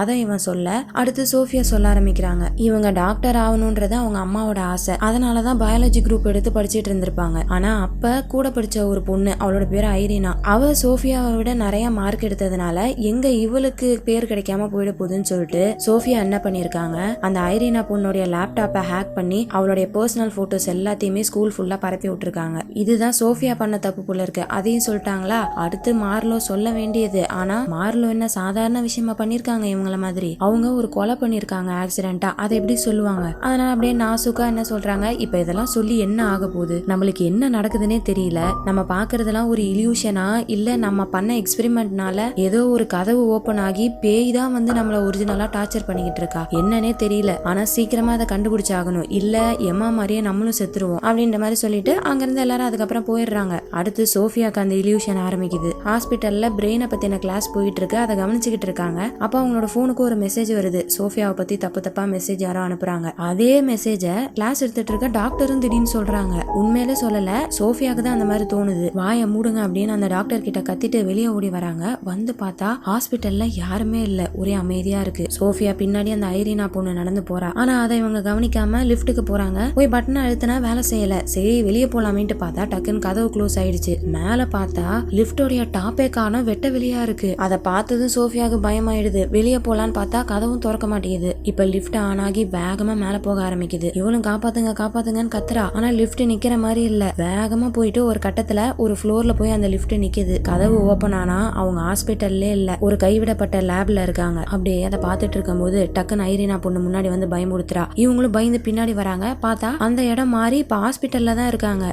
Speaker 1: அதை இவன் சொல்ல, அடுத்து சோஃபியா சொல்ல ஆரம்பிக்கிறாங்க. இவங்க டாக்டர் ஆகணும்ன்றது அவங்க அம்மாவோட ஆசை. அதனாலதான் பயாலஜி குரூப் எடுத்து படிச்சுட்டு இருந்திருப்பாங்க. ஆனா அப்ப கூட படிச்ச ஒரு பொண்ணு, அவளோட பேரு ஐரினா, அவ சோஃபியாவை விட நிறைய மார்க் எடுத்ததுனால எங்க இவளுக்கு பேர் கிடைக்காம போயிட போகுதுன்னு சொல்லிட்டு சோஃபியா என்ன பண்ணிருக்காங்க, அந்த ஐரினா பொண்ணுடைய லேப்டாப்பை ஹேக் பண்ணி அவளுடைய பர்சனல் போட்டோஸ் எல்லாத்தையுமே ஸ்கூல் ஃபுல்லா பரப்பி விட்டுருக்காங்க. இதுதான் சோஃபியா பண்ண தப்பு போல இருக்கு. அதையும் சொல்லிட்டாங்களா. அடுத்து மார்லோ சொல்ல வேண்டியது. ஆனா மார்லோ என்ன சாதாரண விஷயமா பண்ணிருக்காங்க இவங்கள மாதிரி, அவங்க ஒரு கொலை பண்ணிருக்காங்க ஆக்சிடென்டா, அதை எப்படி சொல்லுவாங்க. அதனால அப்படியே நாசுக்கா என்ன சொல்றாங்க, இப்ப இதெல்லாம் சொல்லி என்ன ஆக போகுது, நம்மளுக்கு என்ன நடக்குதுன்னே தெரியல, நம்ம பாக்குறதெல்லாம் ஒரு இல்யூஷனா இல்ல நம்ம பண்ண எக்ஸ்பெரிமெண்ட்னால ஏதோ ஒரு கதவு ஓபன் ஆகி பேய் தான் வந்து நம்மள ஒரிஜினலா டார்ச்சர் பண்ணிக்கிட்டு இருக்கா, என்னன்னே தெரியல. ஆனா சீக்கிரமா அதை கண்டுபிடிச்சாகணும், இல்ல எம்மா மாதிரியே நம்மளும் செத்துருவோம் அப்படின்ற மாதிரி சொல்லிட்டு அங்கிருந்து எல்லாரும் அதுக்கப்புறம் போயிடுறாங்க. அடுத்து சோஃபியாக்கு அந்த இல்யூஷன் ஆரம்பிக்குது. ஹாஸ்பிட்டல்ல பிரெயினை பத்தின கிளாஸ் போயிட்டு இருக்கு. அதை கவனிச்சுக்கிட்டு இருக்காங்க. அப்ப அவங்களோட போனுக்கு ஒரு மெசேஜ் வருது. வருது. சோஃபியாவை பத்தி தப்பு தப்பா மெசேஜ் யாரோ அனுப்புறாங்க. அதே மெசேஜ கிளாஸ் எடுத்துட்டு இருக்க டாக்டரும் திடீர்னு சொல்றாங்க. உண்மையிலே சொல்லல, சோஃபியாக்கு தான் அந்த மாதிரி தோணுது. வாயை மூடுங்க அப்படின்னு அந்த டாக்டர் கிட்ட கத்திட்டு வெளியே ஓடி வராங்க. வந்து பார்த்தா ஹாஸ்பிட்டல்ல யாருமே இல்ல, ஒரே அமைதியா இருக்கு. சோஃபியா பின்னாடி அந்த ஐரீனா பொண்ணு நடந்து போறா. ஆனா அதை இவங்க கவனிக்காம லிப்டுக்கு போறாங்க. போய் பட்டனை அழுத்தினா வேலை செய்யல. சரி வெளியே போலாமேன்ட்டு பார்த்தா டக்குன்னு கதவு க்ளோஸ் ஆயிடுச்சு. மேல பார்த்தா லிப்டோடைய டாப்பே காணோம், வெட்ட வெளியா இருக்கு. அதை பார்த்ததும் சோஃபியாவுக்கு பயமாயிடுது. வெளியே போலான்னு பார்த்தா கதவும் திறக்க மாட்டேங்குது. இப்ப லிப்ட் ஆன் ஆகி வேகமா மேல போக ஆரம்பிக்குது. இவளும் காப்பாத்துங்க காப்பாத்துங்கன்னு கத்துறா. ஆனா லிப்ட் நிக்கிற மாதிரி இல்ல. வேகமா போயிட்டு ஒரு கட்டத்துல ஒரு ஃப்ளோர்ல போய் அந்த லிப்ட் நிக்குது. கதவு ஓபன் ஆனா அவங்க ஹாஸ்பிட்டல்லே இல்ல, ஒரு கைவிடப்பட்ட லேப்ல இருக்காங்க. அப்படியே அதை பார்த்துட்டு இருக்கும் போது டக்குன்னு ஐரீனா பொண்ணு முன்னாடி வந்து பயமுறுத்துறா. இவங்களும் பயந்து பின்னாடி வராங்க. பார்த்தா அந்த இடம் மாறி இப்ப ஹாஸ்பிட்டல்ல தான் இருக்காங்க.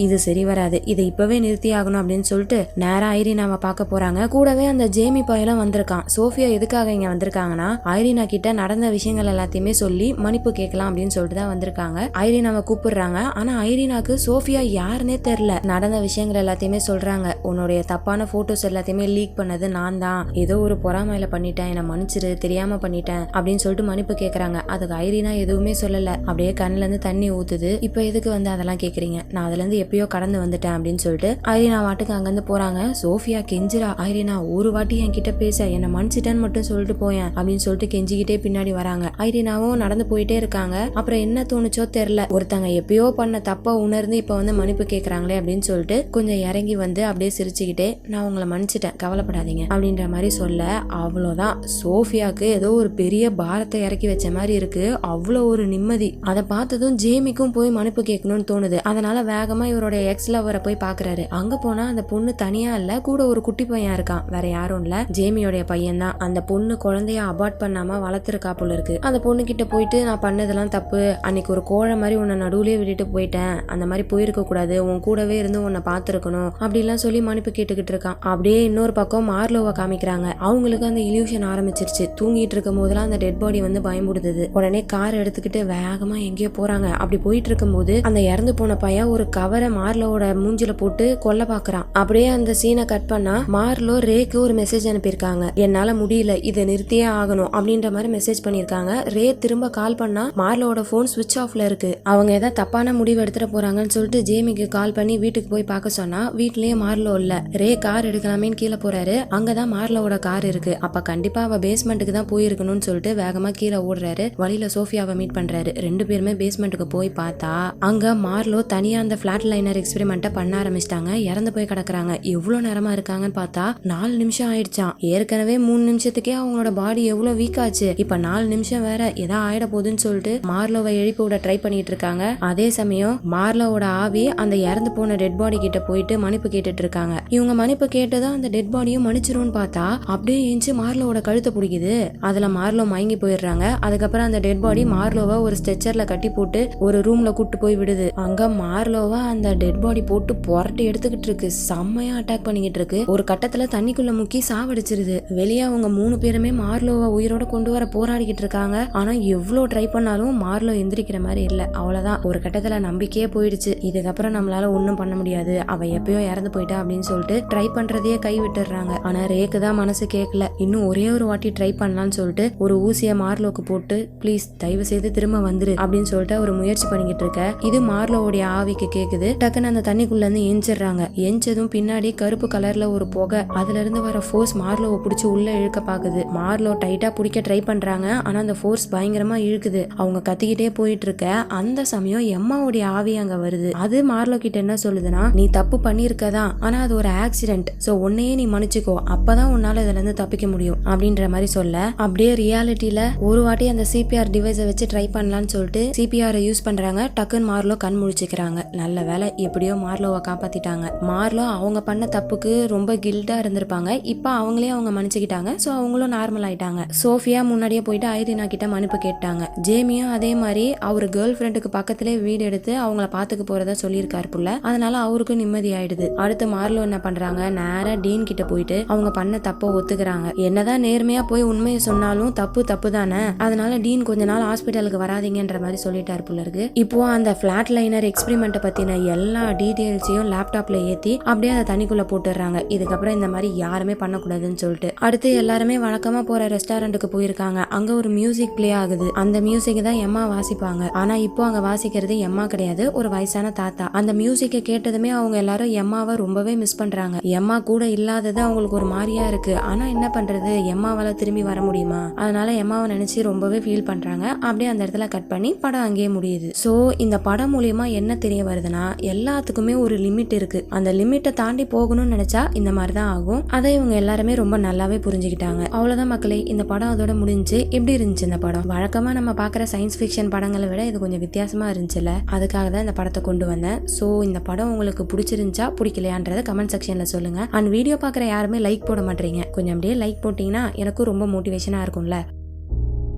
Speaker 1: இது சரி வராது, இதை இப்பவே நிறுத்தி ஆகணும் அப்படின்னு சொல்லிட்டு நேரா ஐரீனாவை பார்க்க போறாங்க. கூடவே அந்த ஜேமி பையலும் வந்திருக்கான். சோஃபியா எதுக்காக இங்க வந்திருக்காங்கன்னா ஐரீனா கிட்ட நடந்த விஷயங்கள் எல்லாத்தையுமே சொல்லி மன்னிப்பு கேட்கலாம் அப்படின்னு சொல்லிட்டு தான் வந்திருக்காங்க. ஐரீனாவை கூப்பிடுறாங்க. ஆனா ஐரீனாக்கு சோஃபியா யாருன்னே தெரியல. நடந்த விஷயங்கள் எல்லாத்தையுமே சொல்றாங்க. உன்னுடைய தப்பான போட்டோஸ் எல்லாத்தையுமே லீக் பண்ணது நான் தான், ஏதோ ஒரு பொறாமையில பண்ணிட்டேன், என்ன மன்னிச்சிரு, தெரியாம பண்ணிட்டேன் அப்படின்னு சொல்லிட்டு மன்னிப்பு கேக்குறாங்க. அதுக்கு ஐரீனா எதுவுமே சொல்லல. அப்படியே கண்ணுல இருந்து தண்ணி ஊத்துது. இப்ப எதுக்கு வந்து அதெல்லாம் கேக்குறீங்க, நான் அதுல இருந்து எப்பயோ கடந்து வந்துட்டேன் அப்படின்னு சொல்லிட்டு ஐரீனா வாட்டுக்கு அங்கிருந்து போறாங்க. சோஃபியா கெஞ்சிரா, ஐரீனா ஒரு வாட்டி என்கிட்ட பேச, என்ன மன்னிச்சிட்டேன்னு மட்டும் சொல்லிட்டு போயேன் அப்படின்னு சொல்லிட்டு கெஞ்சிக்கிட்டே பின்னாடி வராங்க. ஐரீனாவும் நடந்து போயிட்டே இருக்காங்க. அப்புறம் என்ன தோணுச்சோ தெரியல, ஒருத்தங்க எப்பயோ பண்ண தப்பா உணர்ந்து இப்ப வந்து மன்னிப்பு கேக்குறாங்களே அப்படின்னு சொல்லிட்டு கொஞ்சம் இறங்கி வந்து அப்படியே சிரிச்சுக்கிட்டே நான் உங்களை மன்னிச்சிட்டேன், கவலைப்படாதீங்க அப்படின்ற மாதிரி சொல்ல, அவ்வளவுதான் சோஃபியாக்கு ஏதோ ஒரு பெரிய பாரத்தை இறக்கி வச்ச மாதிரி இருக்கு. அவ்வளோ ஒரு நிம்மதி. அதை பார்த்ததும் ஜேமிக்கும் போய் மன்னிப்பு கேட்கணும்னு தோணுது. அதனால வேகமா இவருடைய எக்ஸ் லவரை போய் பாக்குறாரு. அங்க போனா அந்த பொண்ணு தனியா இல்ல, கூட ஒரு குட்டி பையன் இருக்கான். வேற யாரும் இல்ல, ஜேமியோடைய பையன் தான். அந்த பொண்ணு குழந்தைய அபார்ட் பண்ணாம வளர்த்துருக்கா போல இருக்கு. அந்த பொண்ணு கிட்ட போயிட்டு நான் பண்ணதெல்லாம் தப்பு, அன்னைக்கு ஒரு கோழை மாதிரி உன்னை நடுவுலயே விட்டுட்டு போயிட்டேன், அந்த மாதிரி போயிருக்க கூடாது, உன் கூடவே இருந்து உன்னை பாத்துருக்கணும் அப்படிலாம் சொல்லி மன்னிப்பு கேட்டுக்கிட்டு இருக்கான். அப்படியே இன்னொரு பக்கம் மார்லோவை காமிக்கிறாங்க. அவங்களுக்கு அந்த இல்யூஷன் ஆரம்பிச்சிருச்சு. தூங்கிட்டு இருக்கும் போதெல்லாம் அந்த டெட் பாடி வந்து பயமுடுது. உடனே கார் எடுத்துக்கிட்டு வேகமா எங்கேயோ போறாங்க. அப்படி போயிட்டு இருக்கும் போது அந்த இறந்து போன பையன் ஒரு கவரை மார்லோட மூஞ்சில போட்டு கொல்ல பாக்குறான். அப்படியே அந்த சீனை கட் பண்ணா மார்லோ ரேக்கு ஒரு மெசேஜ் அனுப்பியிருக்காங்க. என்னால முடியல, இதை நிறுத்தியே ஆகணும் அப்படின்ற மாதிரி மெசேஜ் பண்ணிருக்காங்க. ரே திரும்ப கால் பண்ணா மார்லோட போன் சுவிட்ச் ஆஃப்ல இருக்கு. அவங்க ஏதாவது தப்பான முடிவு எடுத்துட்டு போறாங்கன்னு சொல்லிட்டு ஜேமிக்கு கால் பண்ணி வீட்டுக்கு போய் பார்க்க சொன்னா வீட்லயே மார்லோ இல்ல. ரே கார் எடுக்கலாமேன்னு கீழே போறாரு. அங்கதான் மார்லோட கார் இருக்கு. அப்ப கண்டிப்பா அவ பேஸ்மெண்ட்டுக்கு தான் போயிருக்கணும்னு சொல்லிட்டு வேகமா கீழே ஓடுறாரு. வழியில சோஃபியாவை மீட் பண்றாரு. ரெண்டு பேருமே பேஸ்மெண்ட்டுக்கு போய் பார்த்தா அங்க மார்லோ தனியா அந்த பிளாட் லைனர் எக்ஸ்பெரிமெண்ட்டை பண்ண ஆரம்பிச்சிட்டாங்க. இறந்து போய் கிடக்குறாங்க. எவ்வளவு நேரமா இருக்காங்கன்னு பார்த்தா 4 நிமிஷம் ஆயிடுச்சான். ஏற்கனவே 3 நிமிஷத்துக்கே அவங்களோட பாடி எவ்வளவு வீக் ஆச்சு. இப்ப 4 நிமிஷம் வேற ஏதா ஆயிட போகுதுன்னு சொல்லிட்டு மார்லோவை எழுப்பி விட ட்ரை பண்ணிட்டு இருக்காங்க. அதே சமயம் மார்லோவோட ஆவி அந்த இறந்து போன டெட் பாடி கிட்ட போயிட்டு மன்னிப்பு கேட்டுட்டு இருக்காங்க. இவங்க மன்னிப்பு கேட்டதான் அந்த டெட் பாடியும் மன்னிச்சிரும்னு பார்த்தா அப்படியே எஞ்சி மார்லோவோட கழுத்தை பிடிக்குது. அதுல மார்லோ மயங்கி போயிடுறாங்க. அதுக்கப்புறம் அந்த டெட் பாடி மார்லோவை ஒரு ஸ்ட்ரெச்சர்ல கட்டி போட்டு ஒரு ரூம்ல கூட்டு போய் விடுது. அங்க மார்லோவா அந்த டெட் பாடி போட்டு புரட்டி எடுத்துக்கிட்டு இருக்கு. செம்மையா அட்டாக் பண்ணிக்கிட்டு இருக்கு. ஒரு கட்டத்துல தண்ணிக்குள்ள முக்கி சாவடிச்சிருது. வெளியே அவங்க 3 பேருமே மார்லோவை உயிரோட கொண்டு வர போராடிக்கிட்டு இருக்காங்க. ஆனா எவ்வளவு ட்ரை பண்ணாலும் மார்லோ எந்திரிக்கிற மாதிரி இல்ல. அவ்வளவுதான், ஒரு கட்டத்துல நம்பிக்கையே போயிடுச்சு. இதுக்கப்புறம் நம்மளால ஒண்ணும் பண்ண முடியாது, அவ எப்பயோ இறந்து போயிட்டா அப்படின்னு சொல்லிட்டு ட்ரை பண்றதையே கை விட்டுறாங்க. ஆனா ரேக்கு தான் மனசு கேட்கல. இன்னும் ஒரே ஒரு வாட்டி ட்ரை பண்ணலாம்னு சொல்லிட்டு ஒரு ஊசிய மார்லோக்கு போட்டு ப்ளீஸ் தயவு செய்து திரும்ப வந்துரு அப்படின்னு சொல்லிட்டு ஒரு முயற்சி பண்ணிக்கிட்டு இருக்க. இது மார்லோவுடைய ஆவிக்கு கேக்குது. டக்குன்னு அந்த தண்ணிக்குள்ள இருந்து எஞ்சிடுறாங்க. எஞ்சதும் பின்னாடி கருப்பு கலர்ல ஒரு புகை, அதுல இருந்து வர ஃபோர்ஸ் மார்லோவை பிடிச்சி உள்ள இழுக்க பாக்குது. மார்லோ டைட்டா பிடிக்க ட்ரை பண்றாங்க. ஆனா அந்த ஃபோர்ஸ் பயங்கரமா இழுக்குது. அவங்க கத்திக்கிட்டே போயிட்டு இருக்க. அந்த சமயம் எம்மாவுடைய ஆவி அங்க வருது. அது மார்லோ கிட்ட என்ன சொல்லுதுன்னா, நீ தப்பு பண்ணிருக்கதான், ஆனா அது ஒரு ஆக்சிடென்ட், சோ உன்னையே நீ மன்னிச்சுக்கோ, அப்பதான் உன்னால இதுல இருந்து தப்பிக்க முடியும் அப்படின்ற மாதிரி சொல்ல, அப்படியே ரியாலிட்டியில ஒரு வாட்டி அந்த சிபிஆர் டிவைஸை வச்சு ட்ரை பண்ணலாம்னு சொல்லிட்டு சிபிஆரை யூஸ் பண்றாங்க. டக்குன்னு மார்லோ கண் முழிச்சுக்கிறாங்க. நல்ல வேலை, எப்படியோ மார்லோவை காப்பாத்திட்டாங்க. மார்லோ அவங்க பண்ண தப்புக்கு ரொம்ப கில்ட்டா இருந்திருப்பாங்க. இப்ப அவங்களே அவங்க மன்னிச்சுக்கிட்டாங்க. சோ அவங்களும் நார்மல் ஆயிட்டாங்க. சோஃபியா முன்னாடியே போயிட்டு ஐரீனா கிட்ட மன்னிப்பு கேட்டாங்க. ஜேமியும் அதே மாதிரி அவரு கேர்ள் ஃப்ரெண்டுக்கு பக்கத்திலே வீடு எடுத்து அவங்கள பாத்துக்க போறதா சொல்லியிருக்காரு புள்ள. அதனால அவருக்கு நிம்மதி ஆயிடுது. அடுத்து மார்லோ என்ன பண்றாங்க, நேரா டீன் கிட்ட போயிட்டு அவங்க பண்ண தப்ப ஒத்துக்கிறாங்க. என்னதான் நேர்மையா போய் உண்மையை சொன்னாலும் தப்பு தப்பு தானே, அதனால டீன் கொஞ்ச நாள் ஹாஸ்பிட்டலுக்கு வராதீங்கன்ற மாதிரி சொல்லிட்டாரு புள்ள இருக்கு. இப்போ அந்த பிளாட் லைனர் எக்ஸ்பெரிமெண்ட் பத்தின எல்லா டீடைல்ஸையும் லேப்டாப்ல ஏத்தி அப்படியே அதை தண்ணிக்குள்ள போட்டுறாங்க. இதுக்கப்புறம் இந்த மாதிரி யாருமே பண்ணக்கூடாதுன்னு சொல்லிட்டு அடுத்து எல்லாருமே வழக்கமா போற ரெஸ்டாரண்ட் ஹாஸ்பிட்டலுக்கு போயிருக்காங்க. அங்க ஒரு மியூசிக் பிளே ஆகுது. அந்த மியூசிக் தான் எம்மா வாசிப்பாங்க. ஆனா இப்போ அங்க வாசிக்கிறது எம்மா கிடையாது, ஒரு வயசான தாத்தா. அந்த மியூசிக்கை கேட்டதுமே அவங்க எல்லாரும் எம்மாவை ரொம்பவே மிஸ் பண்றாங்க. எம்மா கூட இல்லாதது அவங்களுக்கு ஒரு மாதிரியா இருக்கு. ஆனா என்ன பண்றது, எம்மாவால திரும்பி வர முடியுமா? அதனால எம்மாவை நினைச்சு ரொம்பவே ஃபீல் பண்றாங்க. அப்படியே அந்த இடத்துல கட் பண்ணி படம் அங்கேயே முடியுது. சோ இந்த படம் மூலியமா என்ன தெரிய வருதுன்னா, எல்லாத்துக்குமே ஒரு லிமிட் இருக்கு. அந்த லிமிட்டை தாண்டி போகணும்னு நினைச்சா இந்த மாதிரி தான் ஆகும். அதை இவங்க எல்லாருமே ரொம்ப நல்லாவே புரிஞ்சுக்கிட்டாங்க. அவ்வளவுதான் மக்களே, இந்த படம் அதோட முடிஞ்சு. எப்படி இருந்துச்சு இந்த படம்? வழக்கமா நம்ம பாக்குற சயின்ஸ் ஃபிக்ஷன் படங்களை விட இது கொஞ்சம் வித்தியாசமா இருந்துச்சுல, அதுக்காக தான் இந்த படத்தை கொண்டு வந்தேன். சோ இந்த படம் உங்களுக்கு பிடிச்சிருந்துச்சா பிடிக்கலையான்றத கமெண்ட் செக்ஷன்ல சொல்லுங்க. அண்ட் வீடியோ பாக்குற யாருமே லைக் போட மாட்டீங்க. கொஞ்சம் அப்படியே லைக் போட்டீங்கன்னா எனக்கும் ரொம்ப மோட்டிவேஷனா இருக்கும்ல.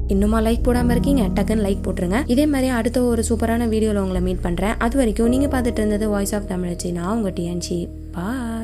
Speaker 1: இன்னுமா லைக் போடாம இருக்கீங்க? டக்குன்னு லைக் போட்டுருங்க. இதே மாதிரி அடுத்த ஒரு சூப்பரான வீடியோல உங்களை மீட் பண்றேன். அது வரைக்கும் நீங்க பார்த்துட்டு இருந்தது வாய்ஸ் ஆஃப் தமிழச்சி. நான் உங்க டிஎன்சி. பாய்.